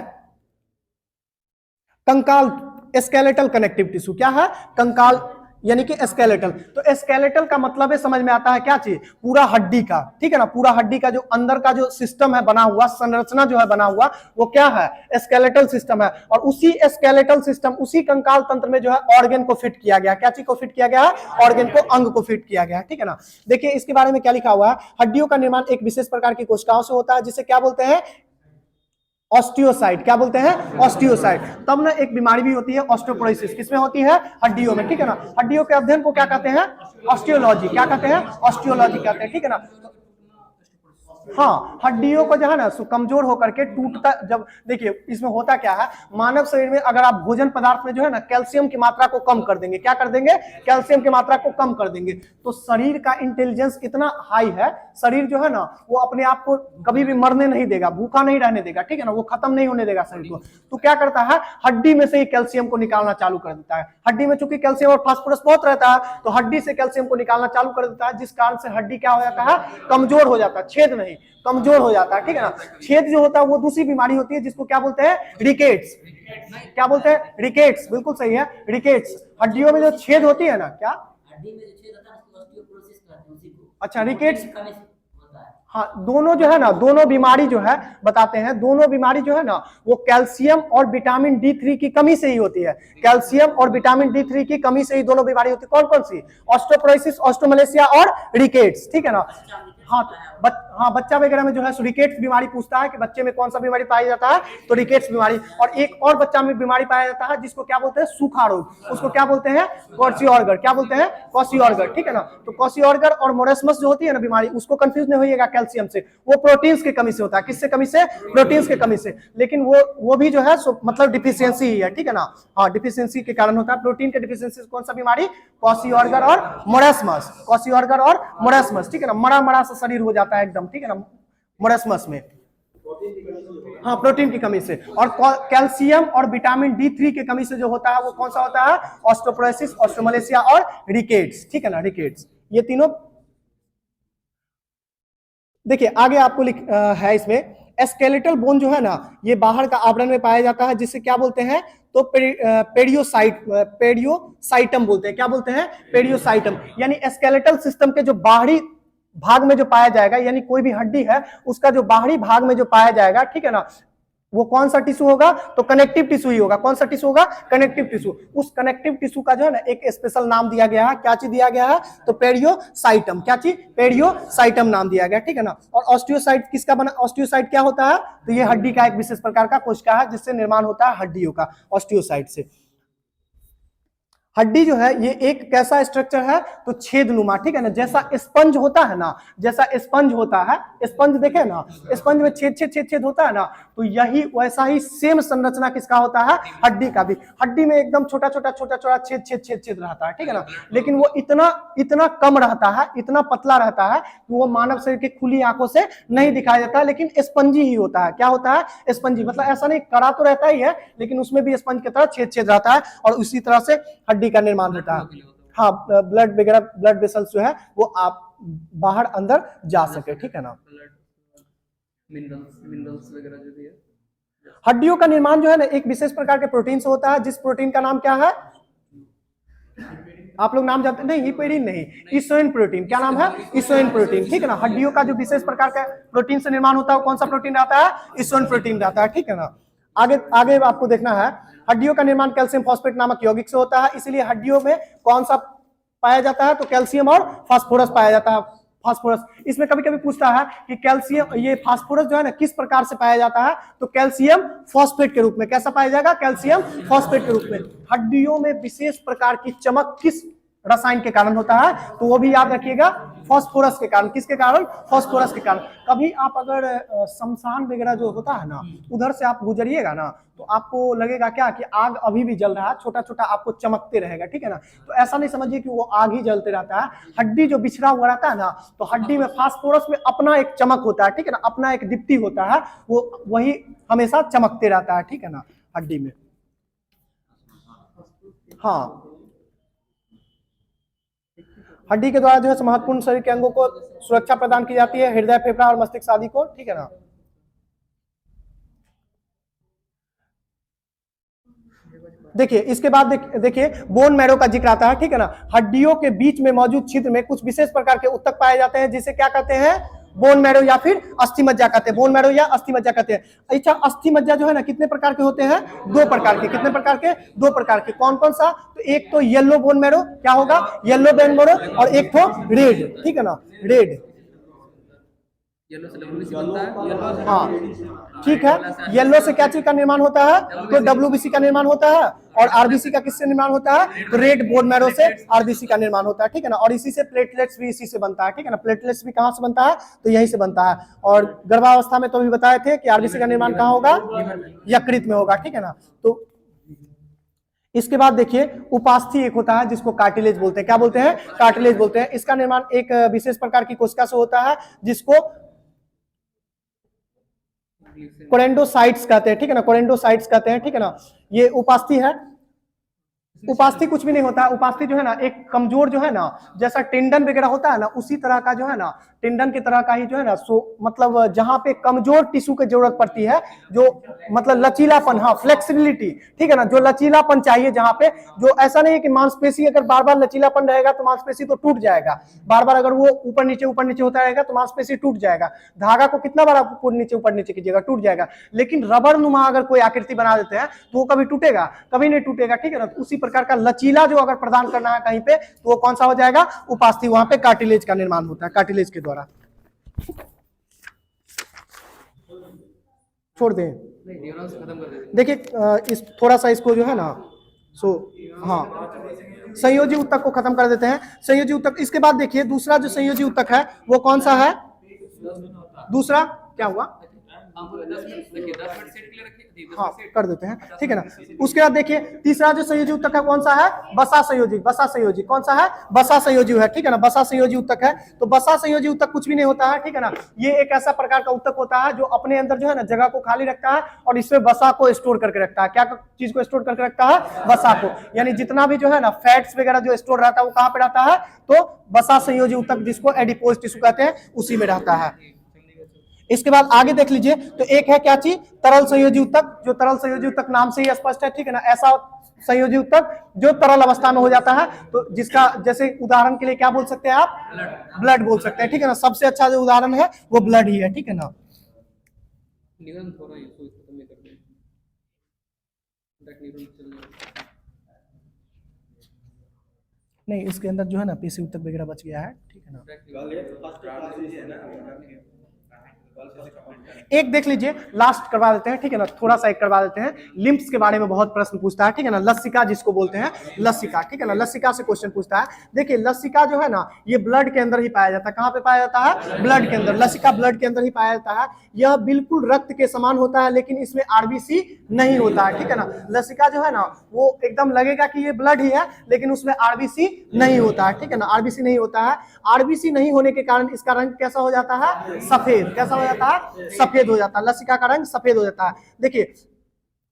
कंकाल स्केलेटल कनेक्टिव टिश्यू, क्या है, कंकाल यानी कि स्केलेटल। तो स्केलेटल का मतलब है, समझ में आता है क्या चीज, पूरा हड्डी का, ठीक है ना, पूरा हड्डी का जो अंदर का जो सिस्टम है बना हुआ, संरचना जो है बना हुआ, वो क्या है, स्केलेटल सिस्टम है। और उसी स्केलेटल सिस्टम, उसी कंकाल तंत्र में जो है ऑर्गन को फिट किया गया, क्या चीज को फिट किया गया है, ऑर्गन को, अंग को फिट किया गया है, ठीक है ना। देखिए इसके बारे में क्या लिखा हुआ है, हड्डियों का निर्माण एक विशेष प्रकार की कोशिकाओं से होता है जिसे क्या बोलते हैं, ऑस्टियोसाइट। क्या बोलते हैं, ऑस्टियोसाइट। तब ना एक बीमारी भी होती है ऑस्टियोपोरोसिस, किसमें होती है, हड्डियों में, ठीक है ना। हड्डियों के अध्ययन को क्या कहते हैं, ऑस्टियोलॉजी। क्या कहते हैं, ऑस्टियोलॉजी कहते हैं, ठीक है ना। हाँ, हड्डियों को जो है ना कमजोर होकर के टूटता, जब देखिए इसमें होता क्या है, मानव शरीर में अगर आप भोजन पदार्थ में जो है ना कैल्शियम की मात्रा को कम कर देंगे, क्या कर देंगे, कैल्शियम की मात्रा को कम कर देंगे, तो शरीर का इंटेलिजेंस इतना हाई है, शरीर जो है ना वो अपने आप को कभी भी मरने नहीं देगा, भूखा नहीं रहने देगा, ठीक है ना, वो खत्म नहीं होने देगा शरीर को। तो क्या करता है, हड्डी में से ही कैल्शियम को निकालना चालू कर देता है। हड्डी में चूंकि कैल्शियम और फास्फोरस बहुत रहता है, तो हड्डी से कैल्शियम को निकालना चालू कर देता है, जिस कारण से हड्डी क्या हो जाता है, कमजोर हो जाता है, छेद नहीं, कमजोर हो जाता है, ठीक है ना। छेद जो होता है वो दूसरी बीमारी होती है जिसको क्या बोलते हैं, रिकेट्स। क्या बोलते हैं, रिकेट्स, बिल्कुल सही है, रिकेट्स। हड्डियों में जो छेद होती है ना, क्या, हड्डी में जो छेद होता है उसको ऑस्टियोपोरोसिस कहते हैं, उसी को। अच्छा, रिकेट्स। कमी होता है। हाँ, दोनों जो है ना, दोनों बीमारी जो है बताते हैं, दोनों बीमारी जो है ना वो कैल्शियम और विटामिन D3 की कमी से ही होती है। कैल्शियम और विटामिन D3 की कमी से ही दोनों बीमारी होती है। कौन कौन सी, ऑस्टियोपोरोसिस, ऑस्टियोमलेशिया और रिकेट्स, ठीक है ना। हाँ, हाँ, बच्चा वगैरह में जो है रिकेट्स बीमारी पूछता है कि बच्चे में कौन सा बीमारी पाया जाता है, तो रिकेट्स बीमारी। और एक और बच्चा में बीमारी पाया जाता है जिसको क्या बोलते हैं, सूखा रोग, उसको क्या बोलते हैं, क्वार्सियोर्गर। क्या बोलते हैं, क्वार्सियोर्गर, ठीक है ना। तो क्वार्सियोर्गर और मोरेस्मस जो होती है ना बीमारी, उसको कंफ्यूज नहीं होइएगा कैल्शियम से, वो प्रोटीन्स की कमी से होता है। किससे कमी से, प्रोटीन्स की कमी से। लेकिन वो भी जो है मतलब डिफिशियंसी ही है, ठीक है ना। हाँ, डिफिशियंसी के कारण होता है, प्रोटीन के डिफिशियंसी से कौन सा बीमारी, क्वार्सियोर्गर और मोरेस्मस, क्वार्सियोर्गर और मोरेस्मस, ठीक है ना। मरा मरा सा शरीर हो जाता है एकदम, ठीक है ना, मोरेस्मस में। हाँ, प्रोटीन की कमी से। और कैल्शियम और विटामिन D3 की कमी से जो होता है वो कौन सा होता है, ऑस्टियोपोरोसिस, ऑस्टियोमलेशिया और रिकेट्स, ठीक है ना, रिकेट्स। ये तीनों। देखिए आगे आपको है इसमें, स्केलेटल बोन जो है ना ये बाहर का आवरण में पाया जाता है, जिसे क्या बोलते हैं, तो पेरियोसाइटम बोलते हैं। क्या बोलते हैं, पेरियोसाइटम। यानी स्केलेटल सिस्टम के जो बाहरी भाग में जो पाया जाएगा, यानी कोई भी हड्डी है उसका जो बाहरी भाग में जो पाया जाएगा, ठीक है ना, वो कौन सा टिश्यू होगा, तो कनेक्टिव टिश्यू ही होगा। कौन सा टिश्यू होगा, कनेक्टिव टिश्यू। उस कनेक्टिव टिश्यू का जो है ना एक स्पेशल नाम दिया गया है, क्या चीज दिया गया है, तो पेरियोसाइटम। क्या चीज, पेरियोसाइटम नाम दिया गया, ठीक है ना। और ऑस्टियोसाइट किसका बना, ऑस्टियोसाइट क्या होता है, तो ये हड्डी का एक विशेष प्रकार का कोशिका है जिससे निर्माण होता है हड्डियों का, ऑस्टियोसाइट से। हड्डी जो है ये एक कैसा स्ट्रक्चर है, तो छेदनुमा, ठीक है ना, जैसा स्पंज होता है ना, जैसा स्पंज होता है, स्पंज देखे ना, स्पंज में छेद छेद छेद छेद होता है ना, तो यही वैसा ही सेम संरचना किसका होता है, हड्डी का भी। हड्डी में एकदम छोटा छोटा छोटा छोटा छेद छेद छेद छेद रहता है, ठीक है ना। लेकिन वो इतना इतना कम रहता है, इतना पतला रहता है कि वो मानव शरीर की खुली आंखों से नहीं दिखाई देता है, लेकिन स्पंजी ही होता है। क्या होता है, स्पंजी। मतलब ऐसा नहीं, कड़ा तो रहता ही है, लेकिन उसमें भी स्पंज की तरह छेद छेद रहता है, और उसी तरह से हड्डी का निर्माण होता है। हाँ, ब्लड वगैरह, ब्लड वेसल्स जो है वो आप बाहर अंदर जा सके, ठीक है ना। मिनरल्स वगैरह जो भी है। हड्डियों का निर्माण जो है ना एक विशेष प्रकार के प्रोटीन से होता है, जिस प्रोटीन का नाम क्या है, आप लोग नाम जानते नहीं, हिपेरिन नहीं, इसोइन प्रोटीन। क्या नाम है, इसोइन प्रोटीन, ठीक है ना। हड्डियों का जो विशेष प्रकार का प्रोटीन से निर्माण होता है, कौन सा प्रोटीन रहता है, इसोइन प्रोटीन रहता है, ठीक है ना। आगे आगे आपको देखना है, हड्डियों का निर्माण कैल्शियम फॉस्फेट नामक यौगिक से होता है, इसलिए हड्डियों में कौन सा पाया जाता है, तो कैल्शियम और फास्फोरस पाया जाता है। फास्फोरस, इसमें कभी कभी पूछता है कि कैल्शियम, ये फास्फोरस जो है ना किस प्रकार से पाया जाता है, तो कैल्शियम फॉस्फेट के रूप में। कैसा पाया जाएगा, कैल्शियम फॉस्फेट के रूप में। हड्डियों में विशेष प्रकार की चमक किस रसायन के कारण होता है, तो वो भी याद रखिएगा, फास्फोरस के कारण। किसके कारण, फास्फोरस के कारण। कभी आप अगर शमशान वगैरह जो होता है ना, उधर से आप गुजरिएगा ना, तो आपको लगेगा क्या कि आग अभी भी जल रहा है, छोटा छोटा आपको चमकते रहेगा, ठीक है ना। तो ऐसा नहीं समझिए कि वो आग ही जलते रहता है, हड्डी जो बिछड़ा हुआ रहता है ना, तो हड्डी में फास्फोरस में अपना एक चमक होता है, ठीक है ना, अपना एक दीप्ति होता है, वो वही हमेशा चमकते रहता है, ठीक है ना, हड्डी में। हाँ, हड्डी के द्वारा जो है महत्वपूर्ण शरीर के अंगों को सुरक्षा प्रदान की जाती है, हृदय, फेफड़ा और मस्तिष्क आदि को, ठीक है ना। देखिए इसके बाद देखिए बोन मैरो का जिक्र आता है, ठीक है ना। हड्डियों के बीच में मौजूद छिद्र में कुछ विशेष प्रकार के उत्तक पाए जाते हैं जिसे क्या कहते हैं, बोन मैरो या फिर अस्थि मज्जा कहते हैं। बोन मैरो या अस्थि मज्जा कहते हैं। अच्छा, अस्थि मज्जा जो है ना कितने प्रकार के होते हैं, 2 प्रकार के। कितने प्रकार के, 2 प्रकार के। कौन कौन सा, तो एक तो येलो बोन मैरो, क्या होगा, येलो बोन मैरो, और एक तो रेड, ठीक है ना, रेड। येलो से डब्ल्यूबीसी बनता है, येलो से हाँ ठीक है, येलो से क्या चीज का निर्माण होता है, तो डब्ल्यूबीसी का निर्माण होता है। और आरबीसी का किससे निर्माण होता है, तो रेड बोन मैरो से आरबीसी का निर्माण होता है, ठीक है ना। और इसी से प्लेटलेट्स भी इसी से बनता है, ठीक है ना। प्लेटलेट्स भी कहाँ से बनता है, तो यहीं से बनता है। और गर्भावस्था में तो भी बताए थे कि आरबीसी का निर्माण कहाँ होगा, यकृत में होगा, ठीक है ना। तो इसके बाद देखिए उपास्थि एक होता है जिसको कार्टिलेज बोलते हैं। क्या बोलते हैं, कार्टिलेज बोलते हैं। इसका निर्माण एक विशेष प्रकार की कोशिका से होता है जिसको कोरेंडोसाइट्स कहते हैं, ठीक है ना, कोरेंडोसाइट्स कहते हैं, ठीक है ना। ये उपास्थि है। उपास्थि कुछ भी नहीं होता है। उपास्थि जो है ना एक कमजोर जो है ना, जैसा टेंडन वगैरह होता है ना, उसी तरह का जो है ना, टेंडन की तरह का ही जो है ना, सो मतलब जहां पे कमजोर टिश्यू की जरूरत पड़ती है, जो मतलब लचीलापन, हाँ फ्लेक्सिबिलिटी, ठीक है ना, जो लचीलापन चाहिए जहां पे, जो ऐसा नहीं है कि मांसपेशी अगर बार बार लचीलापन रहेगा तो मांसपेशी तो टूट जाएगा। बार बार अगर वो ऊपर नीचे होता रहेगा तो मांसपेशी टूट जाएगा। धागा को कितना बार आप ऊपर नीचे कीजिएगा, टूट जाएगा। लेकिन रबड़ नुमा अगर कोई आकृति बना देते हैं तो वो कभी टूटेगा, कभी नहीं टूटेगा, ठीक है ना। तो उसी प्रकार का लचीला जो अगर प्रदान करना है कहीं पे, तो वो कौन सा हो जाएगा, उपास्थि। वहां पे कार्टिलेज का निर्माण होता है, कार्टिलेज के द्वारा। छोड़ दें, देखिए इस थोड़ा सा इसको जो है ना, सो हाँ संयोजी उत्तक को खत्म कर देते हैं। संयोजी उत्तक, इसके बाद देखिए दूसरा जो संयोजी उत्तक है वो कौन सा है, दूसरा क्या हुआ, हाँ कर देते हैं, ठीक है ना। उसके बाद देखिए तीसरा जो संयोजी उत्तक है कौन सा है, बसा संयोजी। बसा संयोजी कौन सा है, बसा संयोजी है, ठीक है ना। बसा संयोजी उत्तक है। तो बसा संयोजी उत्तक कुछ भी नहीं होता है, ठीक है ना। ये एक ऐसा प्रकार का उत्तक होता है जो अपने अंदर जो है ना जगह को खाली रखता है और इसमें बसा को स्टोर करके रखता है। क्या चीज को स्टोर करके रखता है, बसा को। यानी जितना भी जो है ना फैट्स वगैरह जो स्टोर रहता है वो कहाँ पे रहता है, तो बसा संयोजी उत्तक जिसको एडिपोज टिश्यू कहते हैं उसी में रहता है। इसके बाद आगे देख लीजिए, तो एक है क्या चीज, तरल संयोजी उत्तक। जो तरल संयोजी उत्तक नाम से ही स्पष्ट है, ठीक है ना। ऐसा संयोजी उत्तक जो तरल अवस्था में हो जाता है, तो जिसका जैसे उदाहरण के लिए क्या बोल सकते हैं आप, ब्लड बोल सकते हैं, ठीक है ना। सबसे अच्छा जो उदाहरण है वो ब्लड ही है, ठीक है ना। नहीं इसके अंदर जो है ना पेशी उत्तक वगैरह बच गया है, ठीक है ना। एक देख लीजिए, लास्ट करवा देते हैं, ठीक है ना, थोड़ा सा एक करवा देते हैं। लिम्फ्स के बारे में बहुत प्रश्न पूछता है, ठीक है ना। लसिका जिसको बोलते हैं, लसिका, ठीक है ना। लसिका से क्वेश्चन पूछता है। देखिए लसिका जो है ना ये ब्लड के अंदर ही पाया जाता है। कहाँ पे पाया जाता है, ब्लड के अंदर। लसिका ब्लड के अंदर ही पाया जाता है। यह बिल्कुल रक्त के समान होता है लेकिन इसमें आरबीसी नहीं होता है, ठीक है ना। लसिका जो है ना वो एकदम लगेगा कि ये ब्लड ही है लेकिन उसमें आरबीसी नहीं होता है, ठीक है ना। आरबीसी नहीं होता है। आरबीसी नहीं होने के कारण इसका रंग कैसा हो जाता है, सफेद। कैसा हो जाता है, सफेद हो जाता है। लसिका का रंग सफेद हो जाता है। देखिए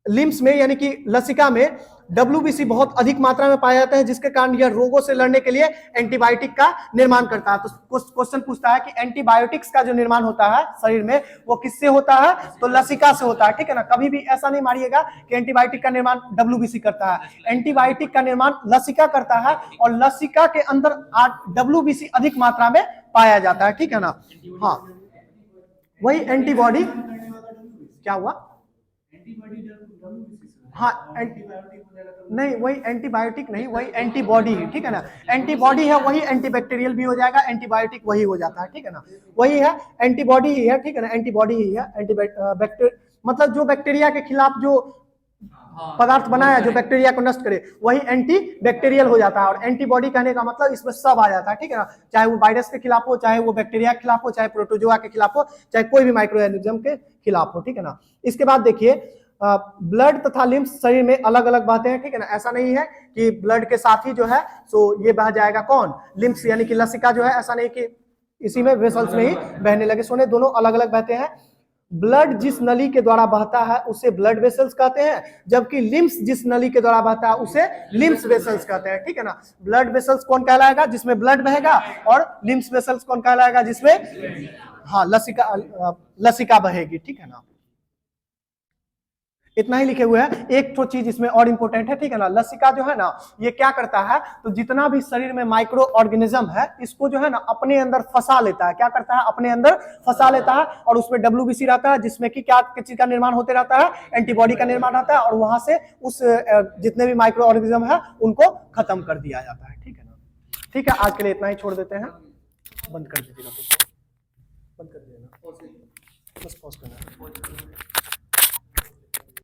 लिम्स में यानी कि लसिका में डब्ल्यूबीसी बहुत अधिक मात्रा में पाया जाता है जिसके कारण यह रोगों से लड़ने के लिए एंटीबायोटिक का निर्माण करता है। तो क्वेश्चन पूछता है कि एंटीबायोटिक्स का जो निर्माण होता है शरीर में वो किससे होता है, तो लसिका से होता है, ठीक है ना। कभी भी ऐसा नहीं मारिएगा कि एंटीबायोटिक का निर्माण डब्ल्यूबीसी करता है। एंटीबायोटिक का निर्माण लसिका करता है और लसिका के अंदर डब्ल्यूबीसी अधिक मात्रा में पाया जाता है, ठीक है ना। हाँ वही एंटीबॉडी, क्या हुआ, हाँ नहीं वही एंटीबायोटिक नहीं, वही एंटीबॉडी है, ठीक है ना। एंटीबॉडी है वही एंटीबैक्टीरियल भी हो जाएगा, एंटीबायोटिक वही हो जाता है, ठीक है ना। वही है एंटीबॉडी ही है, ठीक है ना। एंटीबॉडी ही है। एंटीबैक्टीरियल मतलब जो बैक्टीरिया के खिलाफ जो पदार्थ बनाया जो बैक्टीरिया को नष्ट करे वही एंटी बैक्टीरियल हो जाता है। और एंटीबॉडी कहने का मतलब इसमें सब आ जाता है, ठीक है ना। चाहे वो वायरस के खिलाफ हो, चाहे वो बैक्टीरिया के खिलाफ हो, चाहे प्रोटोजोआ के खिलाफ हो, चाहे कोई भी माइक्रो ऑर्गेनिज्म के खिलाफ हो, ठीक है ना। इसके बाद देखिए ब्लड तथा लिम्फ शरीर में अलग अलग बहते हैं, ठीक है ना। ऐसा नहीं है कि ब्लड के साथ ही जो है सो ये बह जाएगा कौन, लिम्फ यानी कि लसिका जो है, ऐसा नहीं कि इसी में वेसल्स में ही बहने लगे। सोने दोनों अलग अलग बहते हैं। ब्लड जिस नली के द्वारा बहता है उसे ब्लड वेसल्स कहते हैं, जबकि लिम्फ्स जिस नली के द्वारा बहता है उसे लिम्फ वेसल्स कहते हैं, ठीक है ना। ब्लड वेसल्स कौन कहलाएगा, जिसमें ब्लड बहेगा, और लिम्फ वेसल्स कौन कहलाएगा, जिसमें हाँ लसिका बहेगी, ठीक है ना। इतना ही लिखे हुए हैं। एक तो चीज इसमें और इंपॉर्टेंट है, ठीक है ना, लसिका जो है ना ये क्या करता है, तो जितना भी शरीर में माइक्रो ऑर्गेनिज्म है इसको जो है ना अपने अंदर फंसा लेता है। क्या करता है, अपने अंदर फंसा लेता है, और उसमें WBC रहता है जिसमें कि क्या चीज का निर्माण होते रहता है, एंटीबॉडी का निर्माण रहता है, और वहां से उस जितने भी माइक्रो ऑर्गेनिज्म है उनको खत्म कर दिया जाता है। ठीक है ना, ठीक है, आज के लिए इतना ही छोड़ देते हैं। बंद कर दीजिएगा, बंद कर दीजिएगा, बस पॉज करना है।